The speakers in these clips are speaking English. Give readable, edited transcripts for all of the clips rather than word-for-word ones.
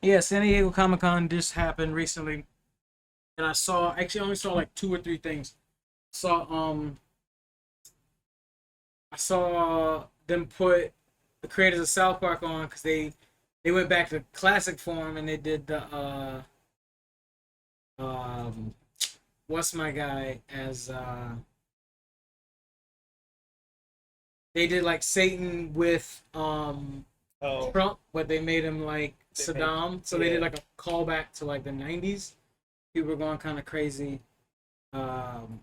Yeah, San Diego Comic Con just happened recently, and I saw actually I only saw like two or three things. Saw I saw them put the creators of South Park on because they went back to classic form and they did the um what's my guy as they did like Satan with Oh, Trump, but they made him like they made Saddam. So they did yeah. like a callback to like the '90s. People were going kind of crazy. Um,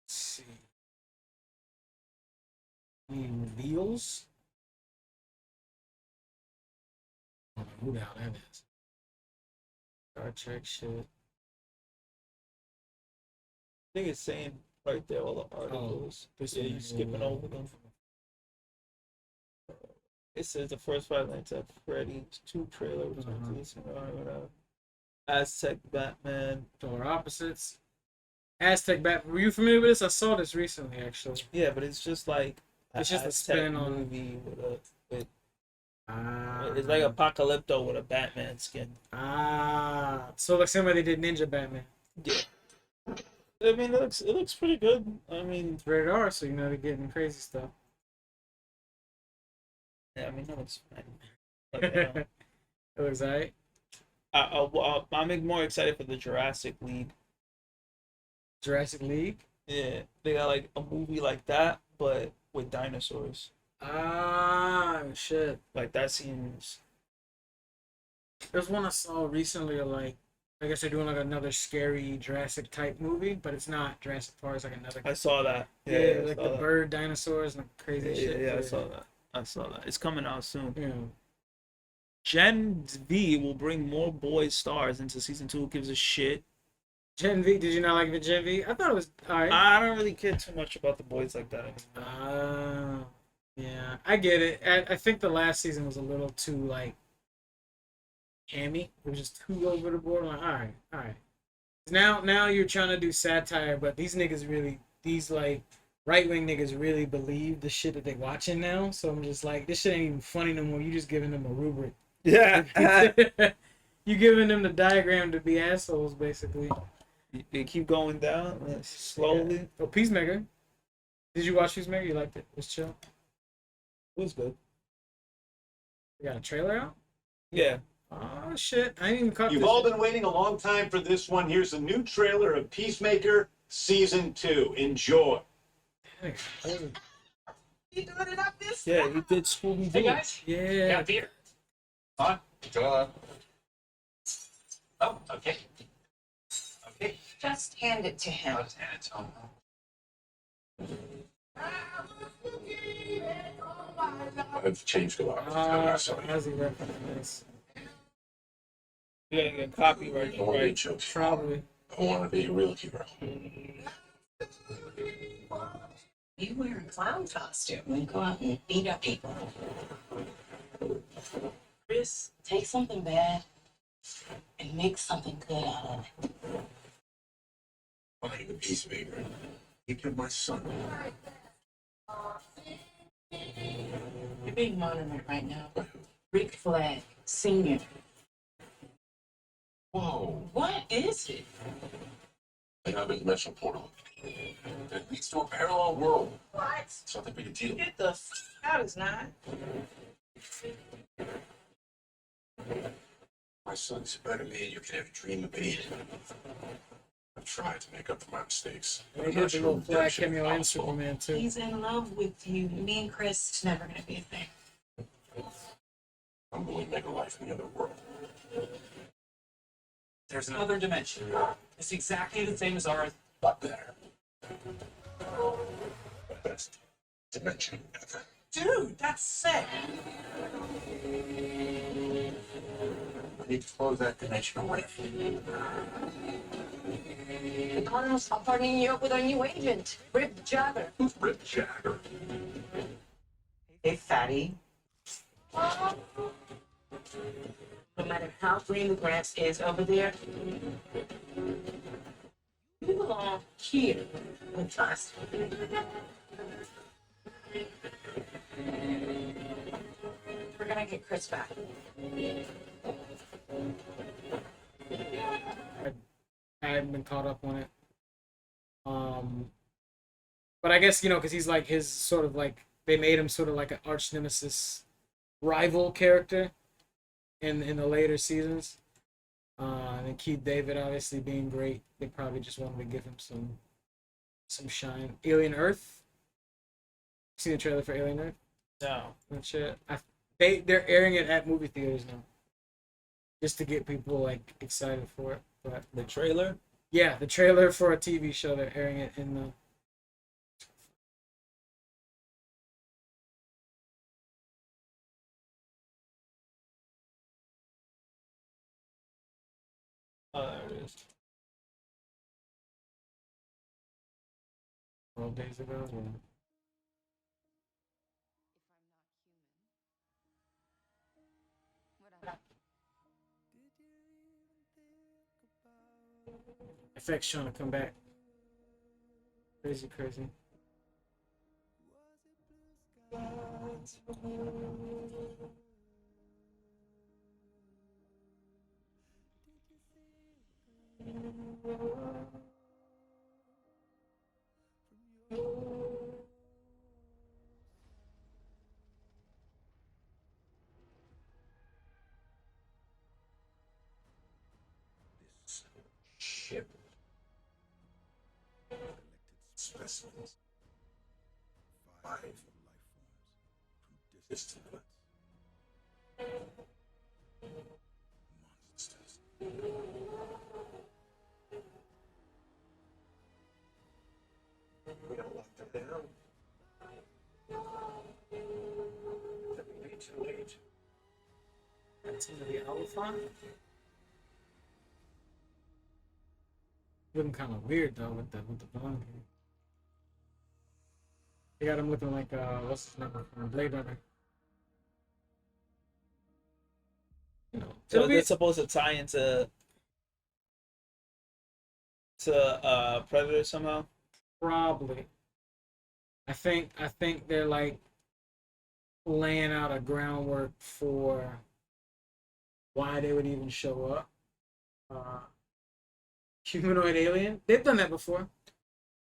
let's see, any reveals? I don't know who the hell that is. Star Trek shit. I think it's saying right there all the Oh, articles. this Yeah, one. you skipping over them. It says the first 5 nights at Freddy's 2 trailer was released Aztec Batman. Polar opposites. Aztec Bat. Were you familiar with this? I saw this recently, actually. Yeah, but it's just like It's just a Aztec spin on. movie with Ah. it's like Apocalypto with a Batman skin. So like same way they did Ninja Batman. Yeah. I mean, it looks pretty good. I mean, It's rated R, so you know they're getting crazy stuff. yeah, I mean that looks fine. It But, looks alright. I'm more excited for the Jurassic League. Jurassic League. Yeah, they got like a movie like that, but with dinosaurs. Shit. Like that seems. There's one I saw recently, like I guess they're doing like another scary Jurassic type movie, but it's not Jurassic Park. It's like another. I saw that. Yeah, Yeah, I like saw the that. bird dinosaurs and crazy Yeah, shit. yeah, I saw that. I saw that. It's coming out soon. Yeah. Gen V will bring more boy stars into season 2. Who gives a shit? Gen V. Did you not like the Gen V? I thought it was alright. I don't really care too much about the boys like that anymore. Yeah, I get it. I think the last season was a little too like hammy. It was just too over the board. I'm like, all right. Now you're trying to do satire, but these niggas really, these like right wing niggas really believe the shit that they watching now. So I'm just like, this shit ain't even funny no more. You just giving them a rubric. Yeah, You giving them the diagram to be assholes, basically. they keep going down slowly. Yeah. Oh, Peacemaker. Did you watch Peacemaker? You liked it? It was chill. It was good. You got a trailer out? Yeah. Oh shit! I ain't even caught You've this. all been waiting a long time for this one. Here's a new trailer of Peacemaker Season 2. Enjoy. Dang, You doing it up this? Yeah, he did Scooby Doo. Hey guys, yeah. got a beer. Huh? Duh. Oh, okay. Okay. Just hand it to him. I'll just hand it to him. I've changed a lot. How's he recognize? You're gonna get copyright, I want to be right? choked. Probably. I want to be a real hero. You wear a clown costume and go out and beat up people. Chris, take something bad and make something good out of it. I'm the Peacemaker. He killed my son. You're being monitored right now. Rick Flag, Senior. Whoa. What is it? I have a dimensional portal. It leads to a parallel world. What? It's not that big a deal. Get the f out, it's not. My son's a better man you can ever dream of being. I've tried to make up for my mistakes. They I'm did not the sure little flag redemption is cameo in possible. Superman too. He's in love with you. Me and Chris, it's never gonna be a thing. I'm going to make a life in the other world. There's another dimension. It's exactly the same as ours. But better. The best dimension ever. Dude, that's sick. I need to close that dimension away. The Cardinals are partnering you up with our new agent, Rip Jagger. Who's Rip Jagger? Hey, fatty. No matter how green the grass is over there, you belong here with us. We're gonna get Chris back. I haven't been caught up on it. But I guess because he's like his sort of like they made him sort of like an arch nemesis rival character in the later seasons. And then Keith David obviously being great, they probably just wanted to give him some shine. Alien Earth. Seen the trailer for Alien Earth? No. That shit. They're airing it at movie theaters now, just to get people like excited for it. But The trailer? yeah, the trailer for a TV show, they're airing it in the. Oh, there it is. 12 days ago. Yeah. FX trying to come back. Crazy, crazy. This ship collected specimens. 5 life forms from distant monsters. We gotta lock them down. That may be too late. That's gonna be Alpha. Looking kind of weird though with the blonde hair. They got him looking like what's his name from Blade Runner. So It'll be they're supposed to tie into Predator somehow? probably. I think they're like laying out a groundwork for why they would even show up. Humanoid alien. They've done that before.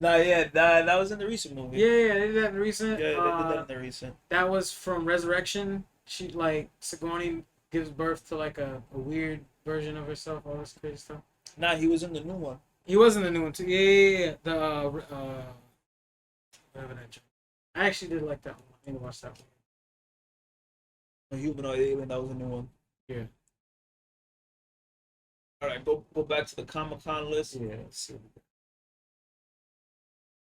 Nah, yeah, that was in the recent movie. Yeah, they did that in recent. Yeah, they did that in the recent. That was from Resurrection. She like Sigourney gives birth to like a weird version of herself. All this crazy stuff. Nah, he was in the new one. He was in the new one too. Yeah. The whatever that. I actually did like that one. I need to watch that one. A humanoid alien, that was a new one. Yeah. Alright, go back to the Comic-Con list. Yeah. Let's see.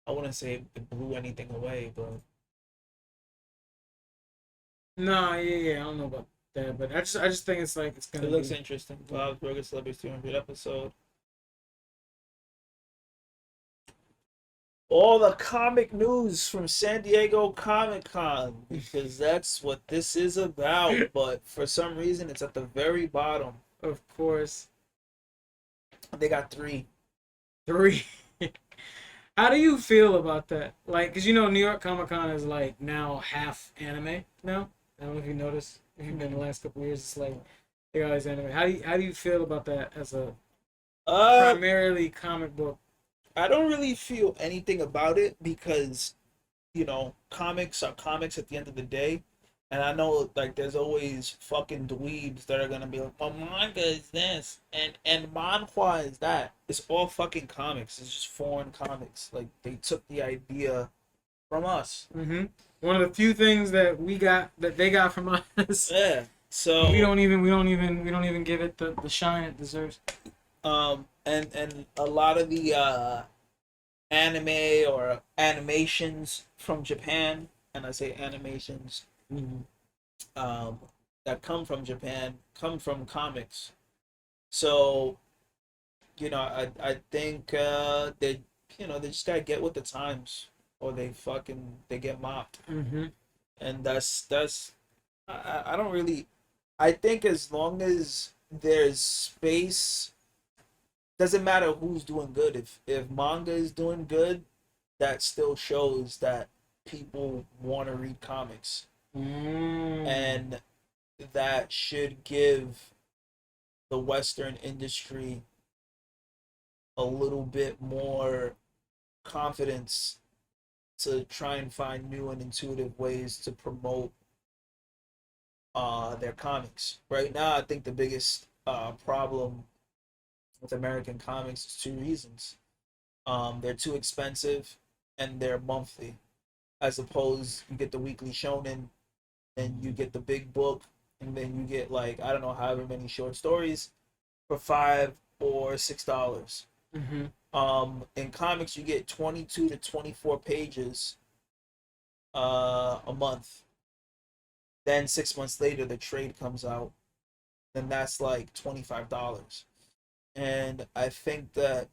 I wouldn't say it blew anything away, but No, yeah. I don't know about that, but I just think it's like it's gonna. it looks be, interesting. Bob's Burger Celebrity 200 episode. All the comic news from San Diego Comic-Con, because that's what this is about. But for some reason, it's at the very bottom. Of course. They got 3. 3. How do you feel about that? Like, cause New York Comic Con is like now half anime now. I don't know if you noticed. If you've been the last couple of years, it's like they got all these anime. How do you feel about that as a primarily comic book? I don't really feel anything about it because, comics are comics at the end of the day. And I know, like, there's always fucking dweebs that are gonna be like, well, manga is this, and manhwa is that. It's all fucking comics. It's just foreign comics. Like, they took the idea from us. Mm-hmm. One of the few things that they got from us. Yeah. So we don't even give it the shine it deserves. And a lot of the anime or animations from Japan, and I say animations, that come from Japan come from comics. So I think they they just gotta get with the times, or they get mopped, Mm-hmm. and that's I don't really. I think as long as there's space, doesn't matter who's doing good. If manga is doing good, that still shows that people want to read comics, Mm. and that should give the Western industry a little bit more confidence to try and find new and intuitive ways to promote their comics. Right now, I think the biggest problem with American comics is two reasons. They're too expensive and they're monthly, as opposed you get the weekly shonen and you get the big book and then you get like I don't know however many short stories for $5 or $6. Mm-hmm. In comics you get 22 to 24 pages a month. Then 6 months later the trade comes out. Then that's like $25. And I think that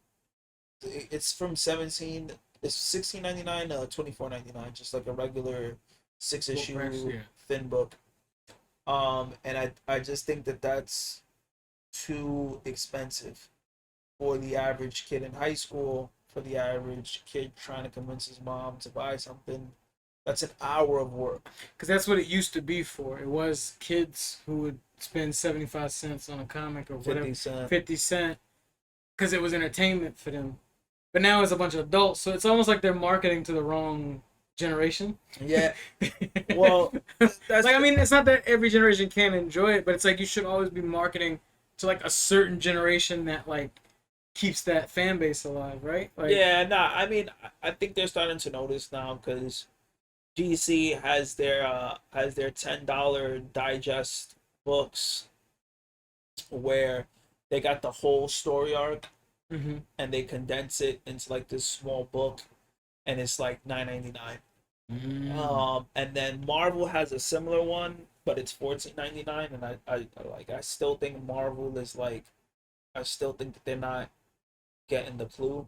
it's from 17 it's 16.99 to 24.99, just like a regular six Full price, issue yeah. thin book. And I just think that that's too expensive for the average kid in high school, for the average kid trying to convince his mom to buy something. That's an hour of work. Because that's what it used to be for. It was kids who would spend 75 cents on a comic or whatever, 50 cent. 50 cent, because it was entertainment for them. But now it's a bunch of adults, so it's almost like they're marketing to the wrong generation. Yeah. Well, that's like, I mean, it's not that every generation can enjoy it, but it's like you should always be marketing to like a certain generation that like keeps that fan base alive, right? Like, yeah, nah. I mean, I think they're starting to notice now because DC has their $10 digest books where they got the whole story arc mm-hmm. and they condense it into like this small book and it's like $9.99. And then Marvel has a similar one, but it's $14.99. And I still think Marvel is like I still think that they're not getting the clue.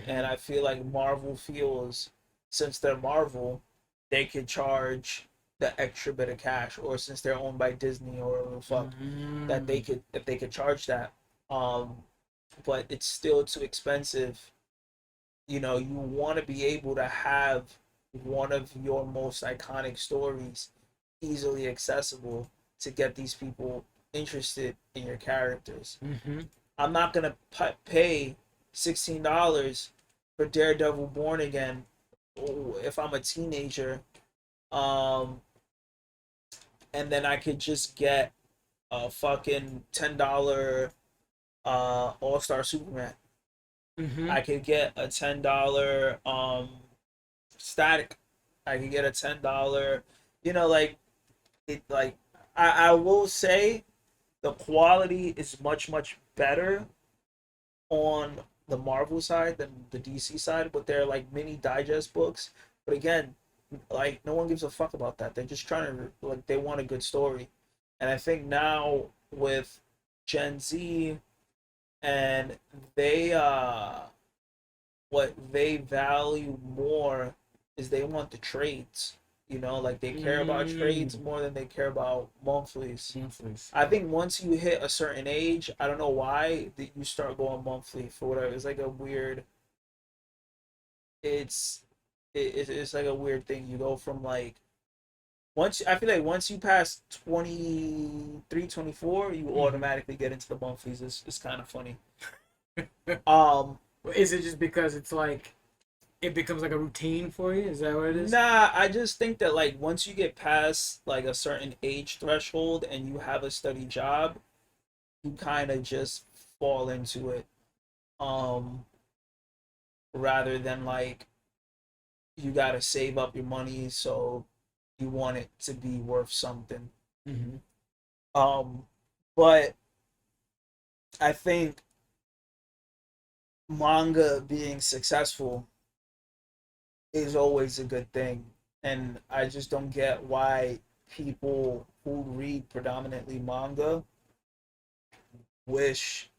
And I feel like Marvel feels since they're Marvel, they could charge the extra bit of cash, or since they're owned by Disney or fuck that they could charge that. Um, but it's still too expensive. You want to be able to have one of your most iconic stories easily accessible to get these people interested in your characters. Mm-hmm. I'm not gonna pay $16 for Daredevil Born Again if I'm a teenager, um, and then I could just get a fucking $10 All Star Superman. Mm-hmm. I could get a $10 Static. I could get a $10. Like like I will say the quality is much better on the Marvel side than the DC side, but they're like mini digest books. But again, like no one gives a fuck about that. They're just trying to like they want a good story. And I think now with Gen Z and they what they value more is they want the trades. Like they care about trades more than they care about monthlies. Monthlies. I think once you hit a certain age, I don't know why, that you start going monthly for whatever. It's like a weird. It's like a weird thing. You go from like I feel like once you pass 23, 24, you automatically get into the monthlies. It's kind of funny. Um, Is it just because it's like it becomes like a routine for you? Is that what it is? Nah, I just think that like once you get past like a certain age threshold and you have a steady job, you kind of just fall into it. Um, Rather than like you gotta save up your money so you want it to be worth something. Mm-hmm. Um, but I think manga being successful is always a good thing. And I just don't get why people who read predominantly manga wish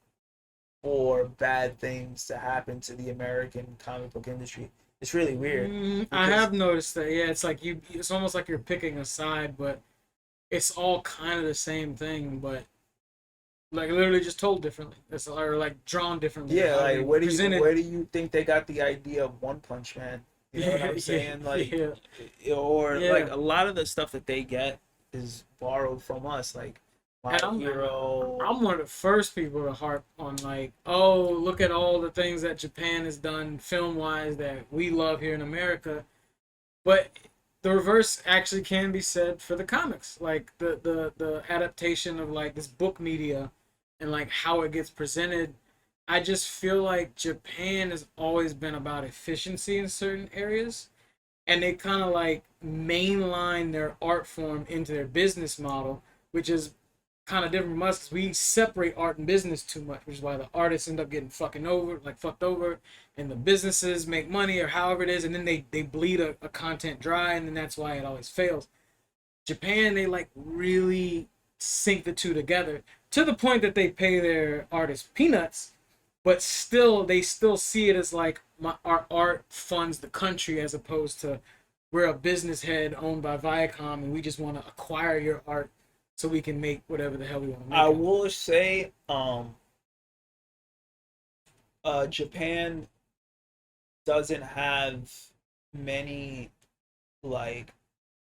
for bad things to happen to the American comic book industry. It's really weird. I Because have noticed that. Yeah, it's like you. It's almost like you're picking a side, but it's all kind of the same thing, but like literally just told differently. It's or like drawn differently. yeah, How like they where do you think they got the idea of One Punch Man? You know what I'm saying? Like, or like yeah. a lot of the stuff that they get is borrowed from us. Like My And Hero. I'm one of the first people to harp on like, oh, look at all the things that Japan has done film wise that we love here in America. But the reverse actually can be said for the comics. Like the adaptation of like this book media and like how it gets presented. I just feel like Japan has always been about efficiency in certain areas, and they kind of like mainline their art form into their business model, which is kind of different from us because we separate art and business too much, which is why the artists end up getting fucked over, and the businesses make money or however it is, and then they bleed a content dry, and then that's why it always fails. Japan, they like really sync the two together to the point that they pay their artists peanuts, but still they still see it as like our art funds the country as opposed to we're a business head owned by Viacom and we just want to acquire your art so we can make whatever the hell we want to make. I will say, Japan doesn't have many like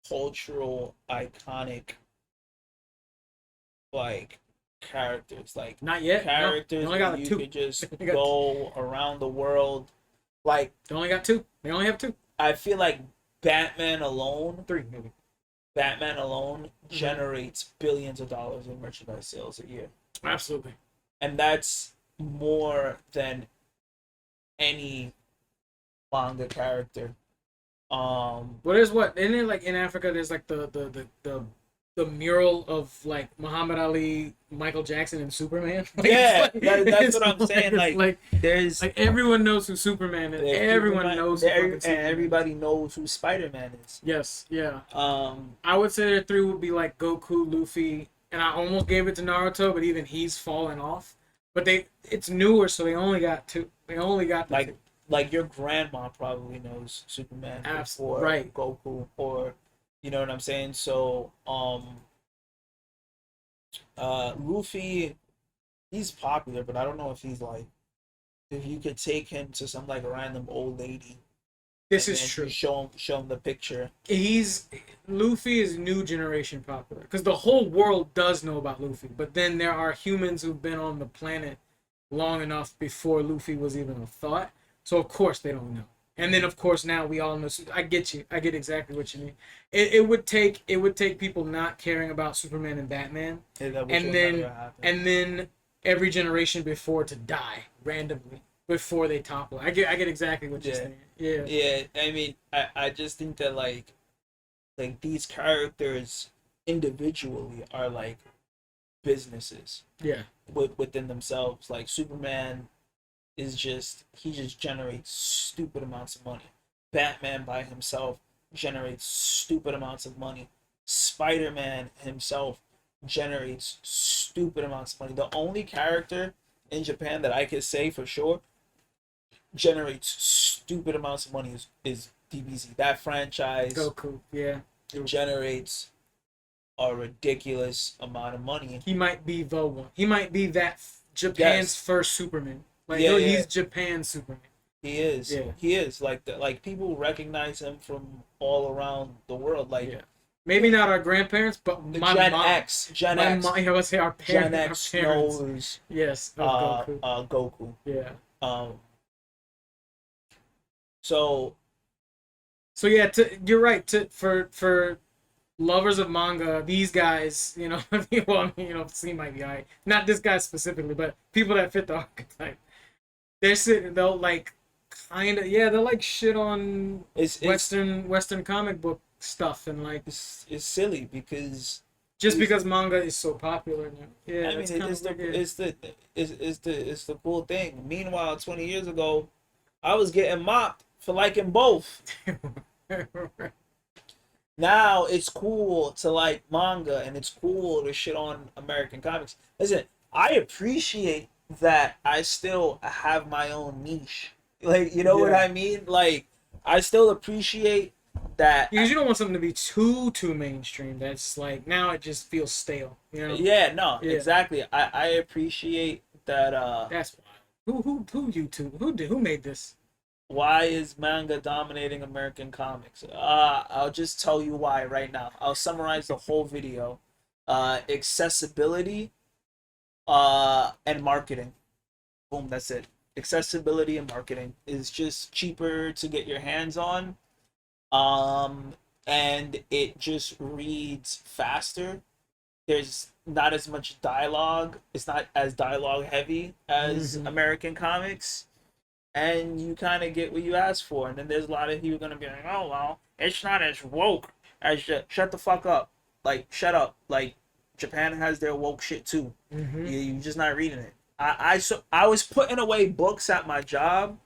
cultural iconic like characters, like Not yet. characters No, they only got that like you two. could just They got go around the world. Like They only got two. They only have two. I feel like Batman alone, Three maybe. Batman alone generates billions of dollars in merchandise sales a year, Absolutely. and that's more than any manga character. Well, there's what isn't it like in Africa? There's like the mural of like Muhammad Ali, Michael Jackson, and Superman. Like, Yeah, it's that's it's what I'm saying. it's Like there's like everyone knows who Superman is. Everyone knows who fucking and Superman is. everybody knows who Spider-Man is. Yes, yeah. Um, I would say their three would be like Goku, Luffy, and I almost gave it to Naruto, but even he's fallen off. But it's newer, so they only got two. They only got the like two. like your grandma probably knows Superman before Right. Goku, or you know what I'm saying. So Luffy, he's popular, but I don't know if he's like, if you could take him to some like random old lady. This and is then true. Show him the picture. Luffy is new generation popular because the whole world does know about Luffy, but then there are humans who've been on the planet long enough before Luffy was even a thought. So of course they don't know. And then of course now we all know. I get you. I get exactly what you mean. It would take people not caring about Superman and Batman, and then every generation before to die randomly before they topple. I get exactly what you're saying. Yeah. Yeah, I mean, I just think that like these characters individually are like businesses Yeah. within themselves. Like Superman is he just generates stupid amounts of money. Batman by himself generates stupid amounts of money. Spider-Man himself generates stupid amounts of money. The only character in Japan that I could say for sure generates stupid amounts of money is DBZ. That franchise Goku. Yeah. generates a ridiculous amount of money. He might be the one. He might be that Japan's first Superman. Like he's Japan's Superman. He is. Yeah. He is like people recognize him from all around the world. Like maybe not our grandparents, but my Gen mom. X. I would say our parents. Gen X our parents. knows Yes. Goku. Goku. Yeah. So yeah, you're right. For lovers of manga, these guys, C might be alright. Not this guy specifically, but people that fit the archetype. They'll like they'll like shit on Western comic book stuff and like it's silly because because manga is so popular now. Yeah, I mean it's the cool thing. Meanwhile, 20 years ago, I was getting mocked for liking both. Now it's cool to like manga and it's cool to shit on American comics. Listen, I appreciate that I still have my own niche. Like, you know what Yeah. I mean? Like, I still appreciate that. Because you don't want something to be too mainstream. That's like now it just feels stale. You know? Yeah, no, Yeah. exactly. I appreciate that. That's wild. Who YouTube? Who made this? Why is manga dominating American comics? I'll just tell you why right now. I'll summarize the whole video. Accessibility, and marketing. Boom, that's it. Accessibility and marketing is just cheaper to get your hands on. Um, and it just reads faster. There's not as much dialogue. It's not as dialogue heavy as Mhm. American comics, and you kind of get what you ask for. And then there's a lot of people gonna be like, "Oh well, it's not as woke as shut the fuck up." Like, shut up. Like, Japan has their woke shit too. Mhm. You're just not reading it. I was putting away books at my job,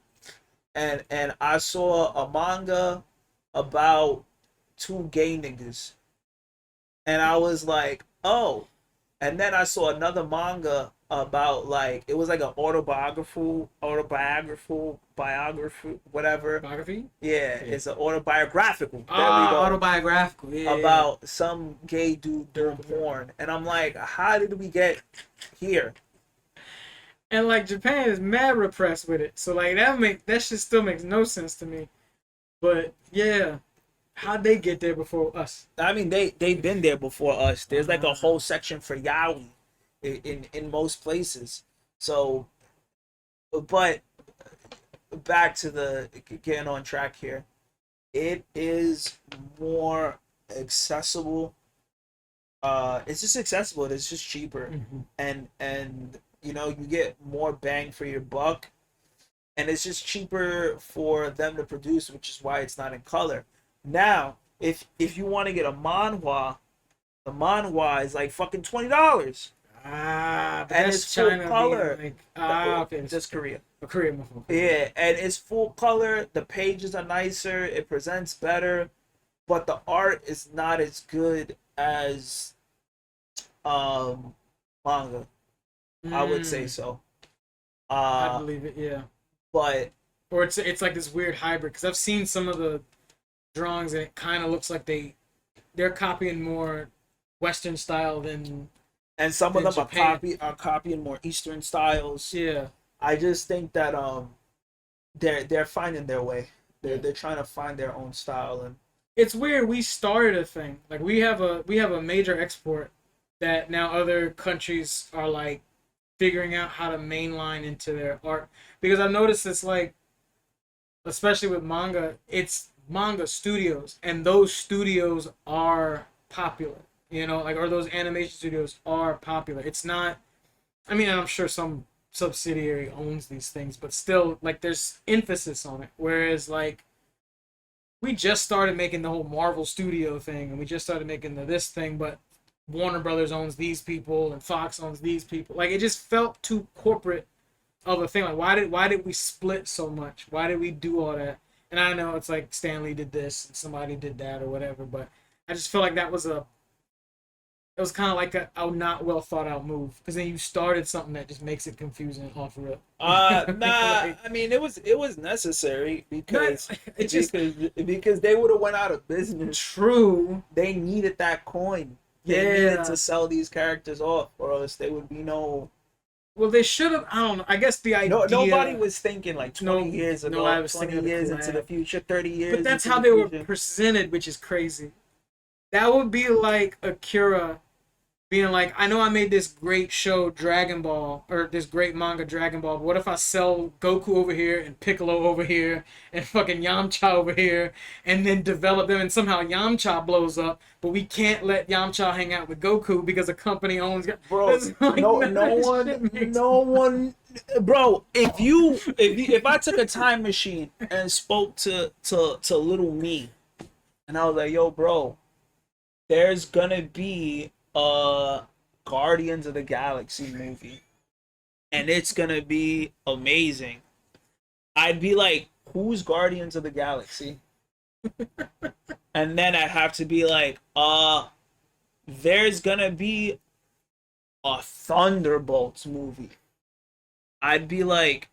and I saw a manga about two gay niggas, and I was like, oh. And then I saw another manga about, like, it was like an biography, whatever. Biography? Yeah, it's an autobiographical. There we Ah, go. autobiographical. Yeah. About some gay dude doing porn, and I'm like, how did we get here? And like Japan is mad repressed with it, so like that shit still makes no sense to me. But yeah, how'd they get there before us? I mean, they've been there before us. There's like a whole section for yaoi in most places. So, but back to the getting on track here. It is more accessible. It's just accessible. It's just cheaper, Mhm. and you know, you get more bang for your buck, and it's just cheaper for them to produce, which is why it's not in color. Now, if you want to get a manhwa, the manhwa is like fucking $20, Ah, but and that's it's full China color. being like okay, Just Korea. a Korean motherfucker. Yeah, and it's full color. The pages are nicer. It presents better, but the art is not as good as um manga. I would say Mm, so. I Uh, believe it. Yeah. but Or it's like this weird hybrid because I've seen some of the drawings and it kind of looks like they're copying more Western style than and some of them Japan. are copying more Eastern styles. Yeah. I just think that they're finding their way. Yeah. They're trying to find their own style. And It's weird. We started a thing like we have a major export that now other countries are like figuring out how to mainline into their art because I've noticed it's like especially with manga, it's manga studios, and those studios are popular. You know, like or those animation studios are popular. It's not. I mean, I'm sure some subsidiary owns these things, but still, like, there's emphasis on it. Whereas, like, we just started making the whole Marvel Studio thing, and we just started making this thing, but Warner Brothers owns these people, and Fox owns these people. Like, it just felt too corporate of a thing. Like, why did we split so much? Why did we do all that? And I know it's like Stanley did this and somebody did that or whatever, but I just feel like that was it was kind of like a not well thought out move because then you started something that just makes it confusing off rip. nah, Like, I mean, it was necessary because it's just because they would have went out of business. true. They needed that coin. They Yeah. needed to sell these characters off, or else they would be no. Well, they should have. I don't know. I guess the idea. No, nobody was thinking like 20 No, years ago, nobody was 20 thinking of the years into the collab. future, 30 years. But that's into how the they were future. presented, which is crazy. That would be like Akira being like, I know I made this great show Dragon Ball or this great manga Dragon Ball, but what if I sell Goku over here and Piccolo over here and fucking Yamcha over here and then develop them and somehow Yamcha blows up, but we can't let Yamcha hang out with Goku because a company owns Bro, It's like, no none of this one shit makes no one bro, if I took a time machine and spoke to little me and I was like, "Yo, bro, there's gonna be a Guardians of the Galaxy movie and it's gonna be amazing." I'd be like, "Who's Guardians of the Galaxy?" And then I'd have to be like, there's gonna be a Thunderbolts movie." I'd be like,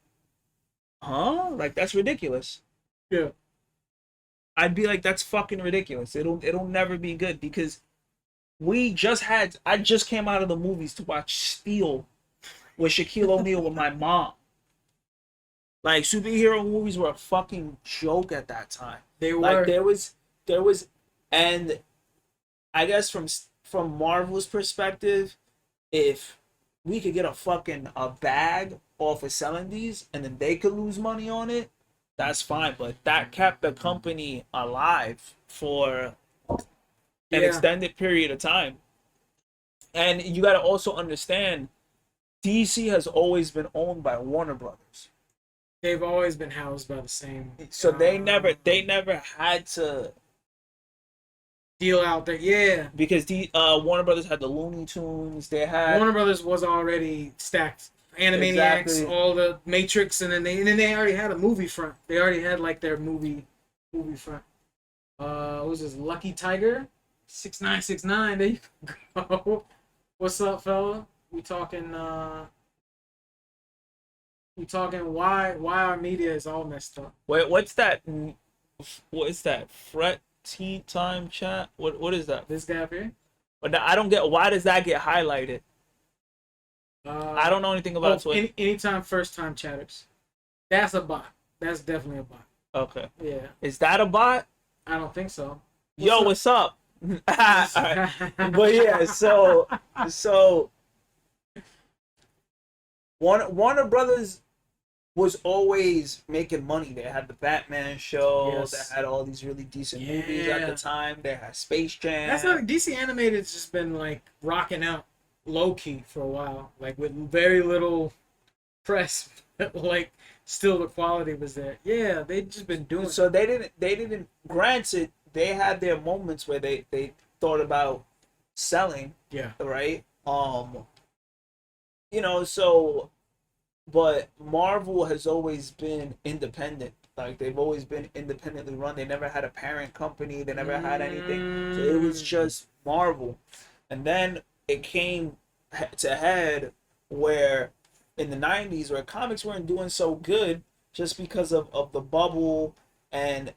huh? Like that's ridiculous. Yeah. I'd be like, that's fucking ridiculous. It'll never be good because I just came out of the movies to watch Steel with Shaquille O'Neal with my mom. Like superhero movies were a fucking joke at that time. They were. Like there was, and I guess from Marvel's perspective, if we could get a bag off of selling these and then they could lose money on it, that's fine. But that kept the company alive for an Yeah. extended period of time. And you got to also understand, DC has always been owned by Warner Brothers, They've always been housed by the same. so they never had to, deal out there. Yeah. because the Warner Brothers had the Looney Tunes. They had Warner Brothers was already stacked. Animaniacs, Exactly. all the Matrix, and then they already had a movie front. They already had like their movie front. What was this, Lucky Tiger? 6969. There you go. What's up, fella? We talking why our media is all messed up. wait, what's that? What is that? Fret tea time chat? What is that? This guy up here. But I don't get, why does that get highlighted? I don't know anything about Twitter. Anytime first time chatters. That's a bot. That's definitely a bot. Okay, Yeah. is that a bot? I don't think so. Yo, what's up? Alright. But yeah, so Warner Brothers was always making money. They had the Batman show. Yes. They had all these really decent movies at Yeah. the time. They had Space Jam. That's not DC Animated's just been like rocking out low key for a while, like with very little press, but like still the quality was there. Yeah, they just been doing. So they didn't. Granted, they had their moments where they thought about selling, Yeah, right? So, but Marvel has always been independent. Like they've always been independently run. They never had a parent company. They never had anything. So it was just Marvel. And then it came to head where in the 90s, where comics weren't doing so good just because of the bubble, and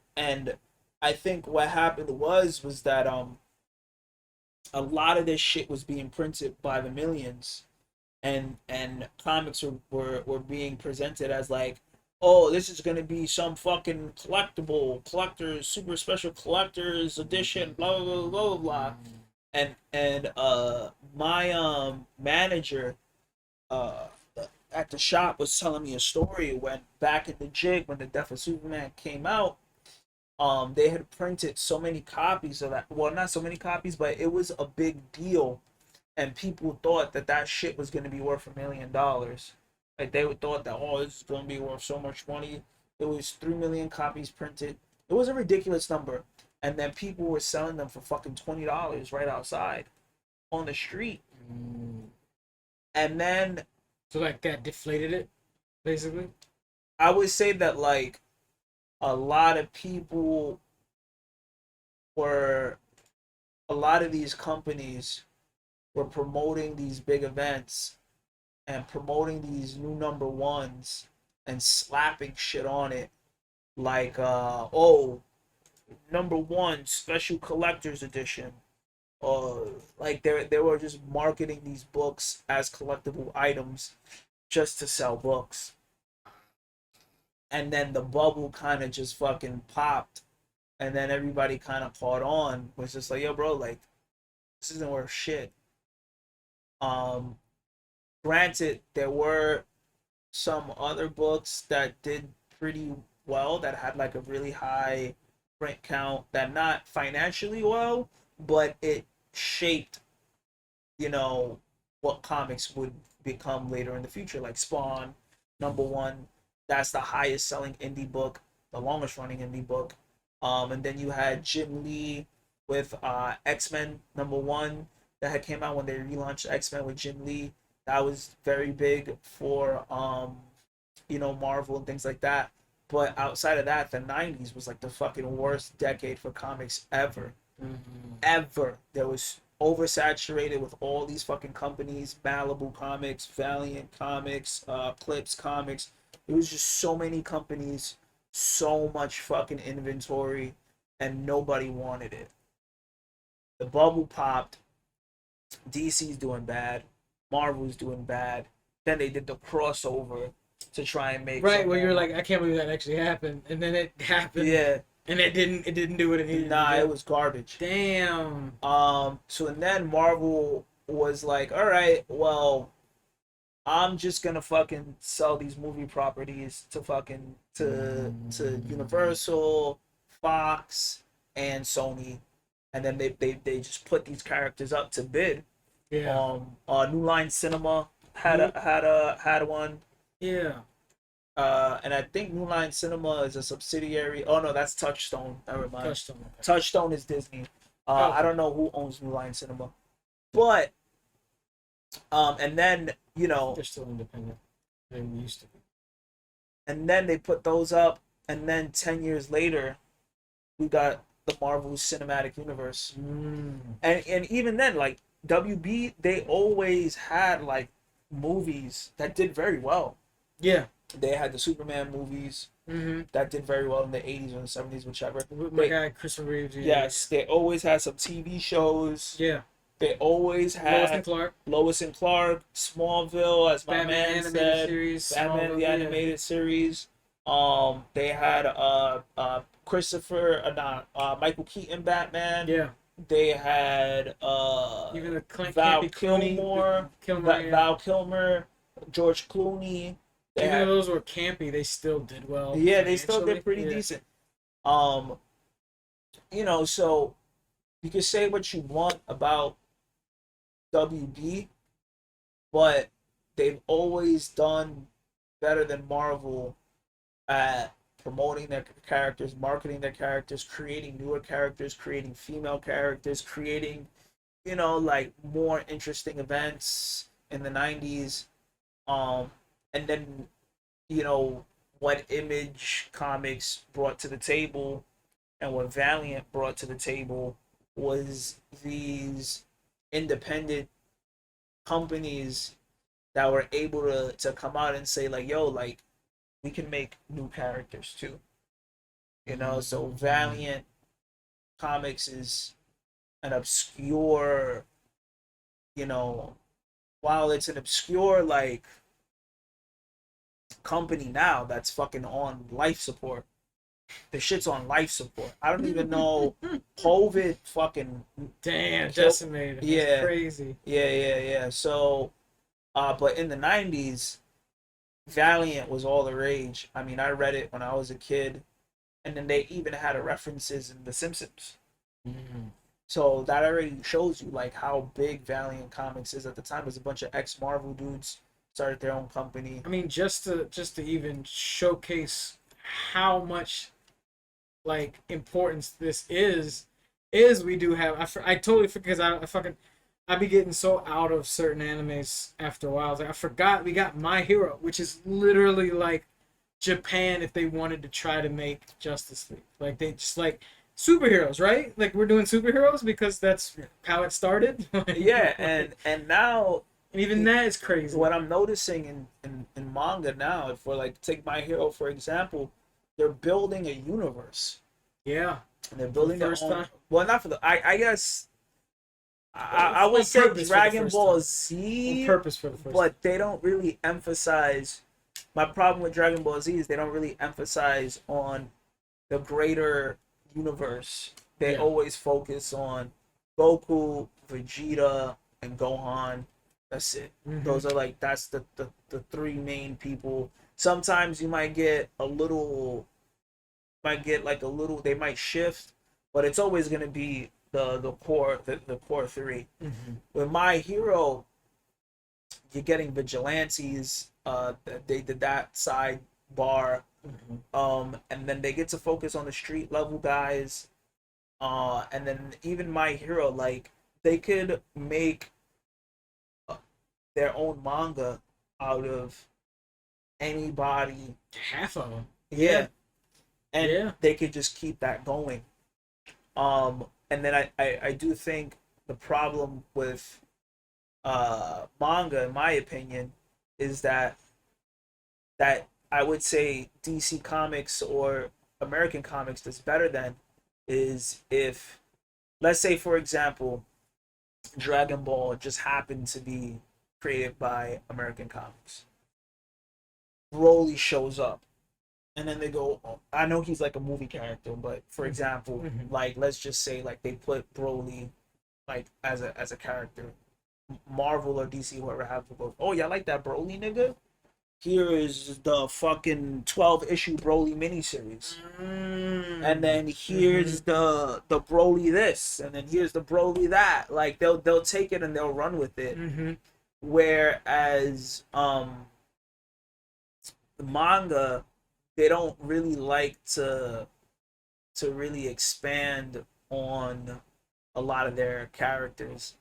I think what happened was that a lot of this shit was being printed by the millions, and comics were being presented as like, oh, this is gonna be some fucking collector's super special collector's edition, blah blah blah blah blah. And my manager at the shop was telling me a story when back in the jig, when the Death of Superman came out, they had printed so many copies of that. Well, not so many copies, but it was a big deal, and people thought that shit was going to be worth $1 million. Like they would thought that, oh, this is going to be worth so much money. It was 3 million copies printed. It was a ridiculous number, and then people were selling them for fucking $20 right outside on the street. And then so like that deflated it, basically. I would say that like a lot of these companies were promoting these big events and promoting these new number ones and slapping shit on it, like number one special collector's edition. Like they were just marketing these books as collectible items just to sell books. And then the bubble kind of just fucking popped, and then everybody kind of caught on. Was just like, yo, bro, like this isn't worth shit. Granted, there were some other books that did pretty well, that had like a really high print count, that not financially well, but it shaped, what comics would become later in the future, like Spawn, number one. That's the highest selling indie book, the longest running indie book. And then you had Jim Lee with X-Men number one that had came out when they relaunched X-Men with Jim Lee. That was very big for Marvel and things like that. But outside of that, the 90s was like the fucking worst decade for comics ever. Ever. There was oversaturated with all these fucking companies, Malibu Comics, Valiant Comics, Clips Comics. It was just so many companies, so much fucking inventory, and nobody wanted it. The bubble popped. DC's doing bad. Marvel's doing bad. Then they did the crossover to try and make Right, some where you're more- like, I can't believe that actually happened, and then it happened. yeah, And it didn't do what it needed nah, to do. it was garbage. Damn. So and then Marvel was like, all right, well, I'm just gonna fucking sell these movie properties to fucking to Universal, Fox, and Sony, and then they just put these characters up to bid. Yeah. New Line Cinema had one. Yeah. And I think New Line Cinema is a subsidiary. Oh no, that's Touchstone. Never mind. Touched on that. Touchstone is Disney. Okay. I don't know who owns New Line Cinema, but and then They're still independent. They used to be. and then they put those up, and then 10 years later, we got the Marvel Cinematic Universe, and even then, like WB, they always had like movies that did very well. Yeah. They had the Superman movies that did very well in the 80s or the 70s, whichever. With my guy Christopher Reeves. Yeah. Yes, they always had some TV shows. Yeah. They always had Lois and Clark. Smallville, as my Batman man animated said, series. Batman Smallville, the yeah. animated series. They had Michael Keaton Batman. Yeah. They had Even the Val Campy Clooney. Kilmer, Yeah. Val Kilmer, George Clooney. They Even had, though those were campy, they still did well. yeah, they still did financially. pretty Yeah. decent. So you can say what you want about WB, but they've always done better than Marvel at promoting their characters, marketing their characters, creating newer characters, creating female characters, creating, like more interesting events in the 90s. And then, what Image Comics brought to the table and what Valiant brought to the table was these independent companies that were able to come out and say like, yo, like we can make new characters too. So Valiant Comics is an obscure, while it's an obscure like company now that's fucking on life support. The shit's on life support. I don't even know. COVID fucking Damn, decimated. That's Yeah. crazy. yeah. So, but in the 90s, Valiant was all the rage. I mean, I read it when I was a kid, and then they even had references in The Simpsons. So that already shows you like how big Valiant Comics is at the time. There's a bunch of ex-Marvel dudes started their own company. I mean, just to even showcase how much like importance this is we do have. I totally forget because I be getting so out of certain animes after a while. I was like, I forgot we got My Hero, which is literally like Japan if they wanted to try to make Justice League. Like they just like superheroes, right? Like we're doing superheroes because that's how it started. Yeah, and now and even that is crazy. what I'm noticing in manga now, for like take My Hero for example, they're building a universe. Yeah. And they're building their First own. time? Well, not for the. I guess. I would On say purpose for the Dragon first Ball time. Z, On purpose for the first but they don't really emphasize. My problem with Dragon Ball Z is they don't really emphasize on the greater universe. They Yeah. always focus on Goku, Vegeta, and Gohan. That's it. Mhm. Those are like that's the three main people. Sometimes you might get a little, they might shift, but it's always gonna be the core three. Mhm. With My Hero, you're getting vigilantes. They did that sidebar, and then they get to focus on the street level guys. And then even My Hero, like they could make their own manga out of anybody. Half of them. Yeah. And Yeah. they could just keep that going. And then I do think the problem with manga, in my opinion, is that I would say DC Comics or American Comics does better than is if, let's say, for example, Dragon Ball just happened to be created by American Comics. Broly shows up, and then they go, oh, I know he's like a movie character, but for example, like let's just say like they put Broly like as a character. Marvel or DC, whoever have to go, oh yeah, I like that Broly nigga. Here is the fucking 12-issue Broly miniseries. And then here's the Broly this, and then here's the Broly that. Like they'll take it and they'll run with it. Whereas the manga, they don't really like to really expand on a lot of their characters.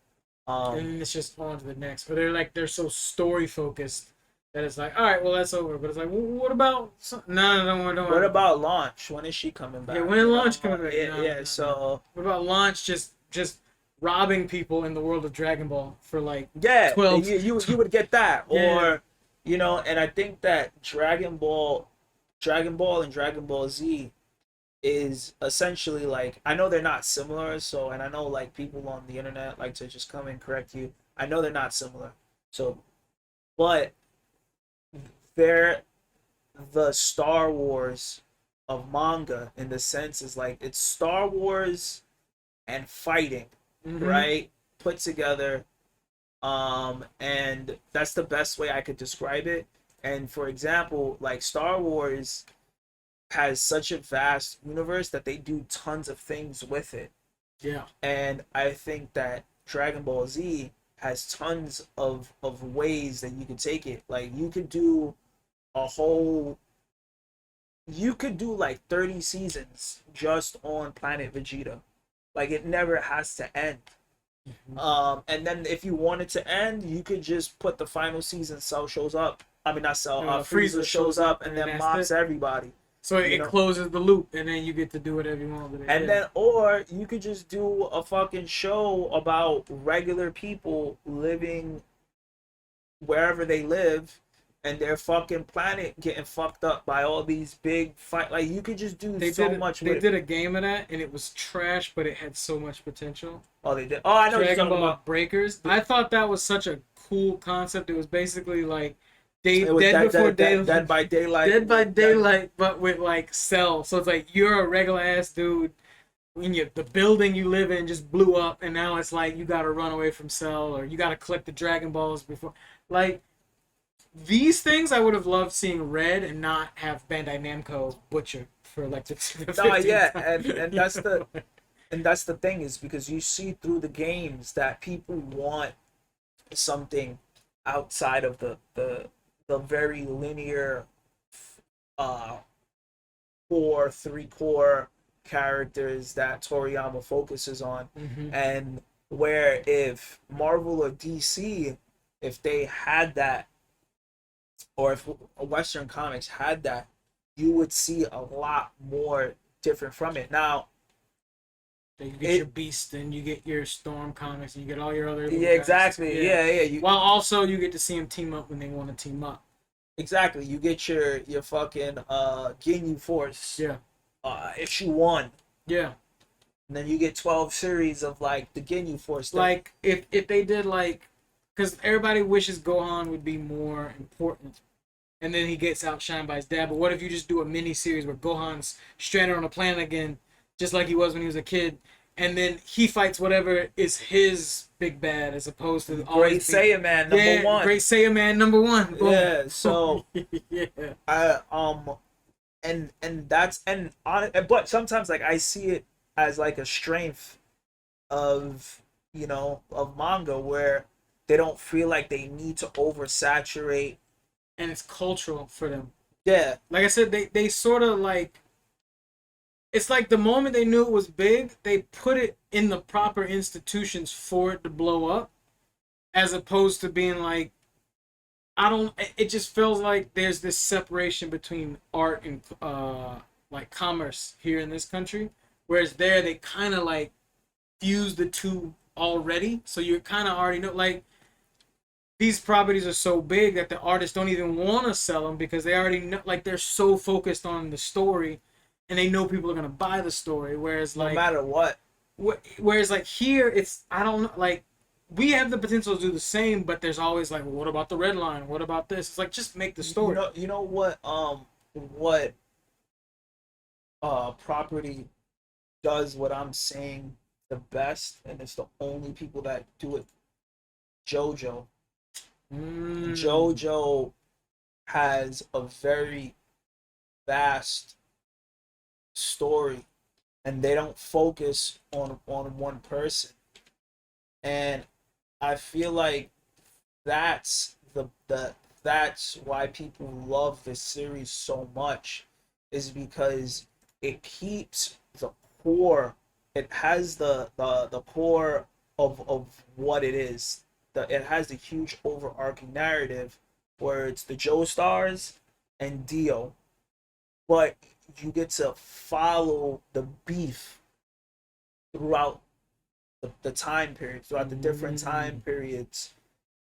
And then it's just on to the next. But they're so story focused that it's like, all right, well that's over. But it's like, well, what about? No. What about Launch? When is she coming back? Yeah, when is Launch coming back? Yeah, so what about Launch? Just robbing people in the world of Dragon Ball for like 12. You would get that, Yeah. or you know, and I think that Dragon Ball and Dragon Ball Z is essentially like, I know they're not similar, so, and I know like people on the internet like to just come and correct you. I know they're not similar, so, but they're the Star Wars of manga in the sense is like it's Star Wars and fighting, right? Put together, and that's the best way I could describe it. And for example, like Star Wars has such a vast universe that they do tons of things with it. Yeah. And I think that Dragon Ball Z has tons of ways that you could take it. Like you could do like 30 seasons just on Planet Vegeta. Like it never has to end. And then if you wanted to end, you could just put the final season, Cell shows up. I mean, not Cell, Frieza shows up and then mobs everybody. So it closes the loop, and then you get to do whatever you want with it. And then, or you could just do a fucking show about regular people living wherever they live, and their fucking planet getting fucked up by all these big fight. Like you could just do much. They did a game of that, and it was trash, but it had so much potential. Oh, they did. Oh, I know what you're Dragon talking Ball about. Breakers. I thought that was such a cool concept. It was basically like Dead by Daylight, but with like Cell. So it's like you're a regular ass dude. The building you live in just blew up, and now it's like you gotta run away from Cell, or you gotta collect the Dragon Balls before. Like these things, I would have loved seeing Red and not have Bandai Namco butcher for like the 15th and that's the and that's the thing, is because you see through the games that people want something outside of the very linear three core characters that Toriyama focuses on. And where if Marvel or DC, if they had that, or if Western Comics had that, you would see a lot more different from it. Now, you get your Beast, and you get your Storm comics, and you get all your other yeah, exactly, yeah. While also you get to see them team up when they want to team up. Exactly, you get your fucking Ginyu Force. Yeah. Issue 1. Yeah. And then you get 12 series of like the Ginyu Force stuff. Like if they did like, because everybody wishes Gohan would be more important, and then he gets outshined by his dad. But what if you just do a mini series where Gohan's stranded on a planet again, just like he was when he was a kid, and then he fights whatever is his big bad, as opposed to Great Saiyaman number 1. Great Saiyaman number 1. Boom. Yeah. So yeah. But sometimes like I see it as like a strength of manga, where they don't feel like they need to oversaturate, and it's cultural for them. Yeah. Like I said, they sort of like, it's like the moment they knew it was big, they put it in the proper institutions for it to blow up, as opposed to being like, it just feels like there's this separation between art and like commerce here in this country, whereas there they kind of like fuse the two already, so you kind of already know. Like these properties are so big that the artists don't even want to sell them because they already know. Like they're so focused on the story, and they know people are gonna buy the story. Whereas No like matter what. whereas like here, it's I don't know like. We have the potential to do the same, but there's always like, well, what about the red line? What about this? It's like just make the story. You know what property does what I'm saying the best, and it's the only people that do it. JoJo. Mm. JoJo has a very vast story, and they don't focus on one person. And I feel like that's the that's why people love this series so much, is because it keeps the core. It has the core of what it is. It has a huge overarching narrative where it's the Joe Stars and Dio, but you get to follow the beef throughout the time period, throughout the different time periods,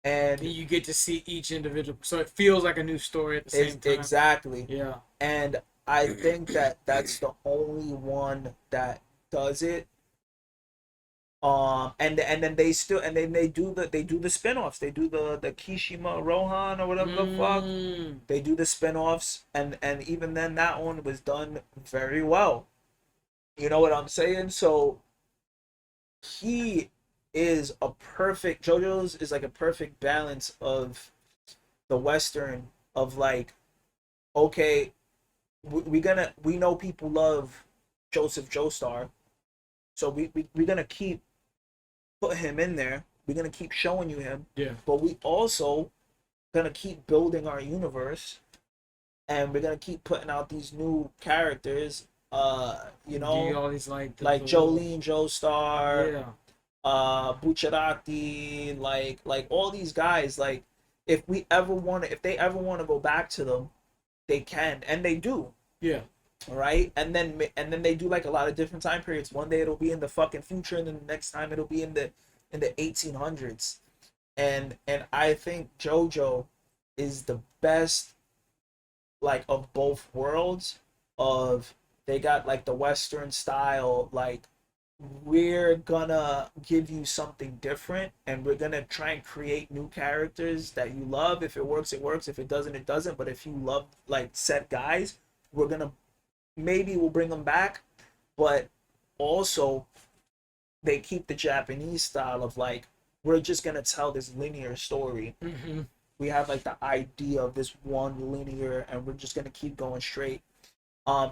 and You get to see each individual, so it feels like a new story at the same time. exactly. Yeah. And I think that that's the only one that does it. And then they still, and then they do the spin-offs. They do the Kishima Rohan or whatever the fuck. Mm. They do the spin-offs, and even then that one was done very well. You know what I'm saying? So he is a perfect JoJo's is like a perfect balance of the Western, of like, okay, we know people love Joseph Joestar, so we're gonna keep put him in there. We're gonna keep showing you him, Yeah. but we also gonna keep building our universe, and we're gonna keep putting out these new characters. You Give you know, all these like like Jolene Joestar, Yeah. Bucciarati, like all these guys. Like if they ever want to go back to them, they can, and they do. Yeah. Right, and then they do like a lot of different time periods. One day it'll be in the fucking future, and then the next time it'll be in the 1800s. And I think JoJo is the best, like, of both worlds. Of They got like the Western style, like, we're gonna give you something different, and we're gonna try and create new characters that you love. If it works, it works. If it doesn't, it doesn't. But if you love like set guys, we're gonna maybe we'll bring them back. But also they keep the Japanese style of like, we're just gonna tell this linear story. Mm-hmm. We have like the idea of this one linear, and we're just gonna keep going straight.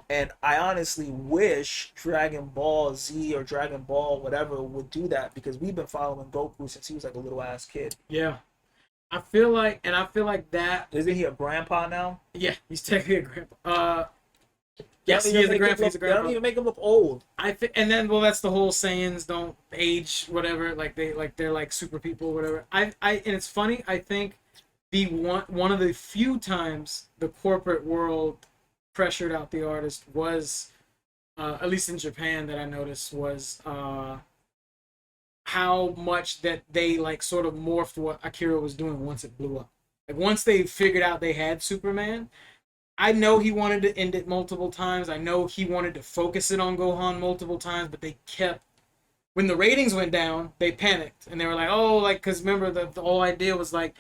And I honestly wish Dragon Ball Z or Dragon Ball whatever would do that, because we've been following Goku since he was like a little ass kid. Yeah. I feel like that. Isn't he a grandpa now? Yeah, he's technically a grandpa. Yes, They he don't is a even grandpa. He's a They don't grandpa. even make him look old. I think, and then well, that's the whole Saiyans don't age, whatever. Like they're like super people, whatever. And it's funny. I think the one of the few times the corporate world pressured out the artist was, at least in Japan, that I noticed was how much that they like sort of morphed what Akira was doing once it blew up. Like once they figured out they had Superman, I know he wanted to end it multiple times. I know he wanted to focus it on Gohan multiple times, but they kept. When the ratings went down, they panicked and they were like, "Oh, like," because remember the whole idea was like,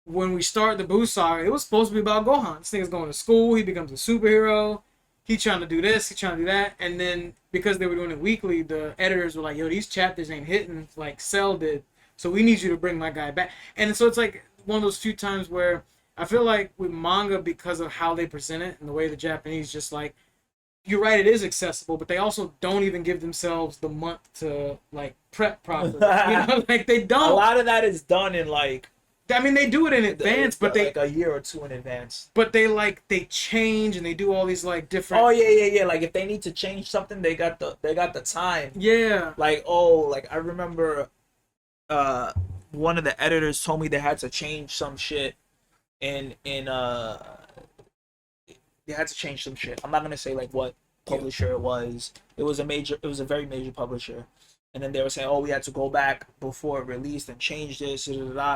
when we start the Buu saga, it was supposed to be about Gohan. This thing is going to school. He becomes a superhero. He's trying to do this. He's trying to do that. And then because they were doing it weekly, the editors were like, "Yo, these chapters ain't hitting like Cell did. So we need you to bring my guy back." And so it's like one of those few times where I feel like with manga, because of how they present it and the way the Japanese just like, you're right, it is accessible, but they also don't even give themselves the month to like prep properly. Like they A don't. lot of that is done in like, I mean, they do it in advance, but like a year or two in advance. but they change and they do all these like different. Oh yeah. Like if they need to change something, they got the time. Yeah. Like, like I remember, one of the editors told me they had to change some shit in they had to change some shit. I'm not gonna say like what publisher it was. It was a very major publisher. And then they were saying, oh, we had to go back before it released and change this,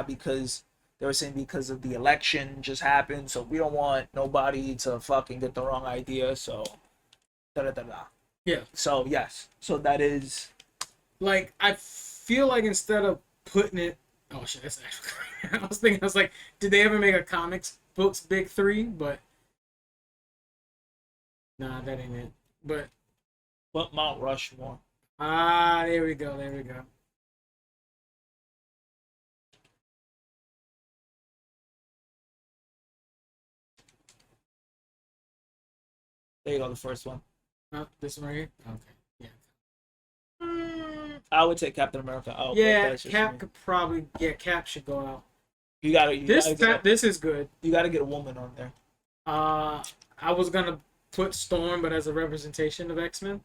because they were saying because of the election just happened, so we don't want nobody to fucking get the wrong idea. So, da da da da. Yeah. So yes, so that is Like, I feel like instead of putting it, oh shit, that's actually. I was thinking, I was like, did they ever make a comics books big three? But nah, that ain't it. But Mount Rushmore. there we go, there we go. There you go, the first one. This one right here. Okay, yeah. I would take Captain America out. but Yeah, that's just Cap me. could probably. Yeah, Cap should go out. You gotta This is good. you gotta get a woman on there. I was gonna put Storm, but as a representation of X-Men.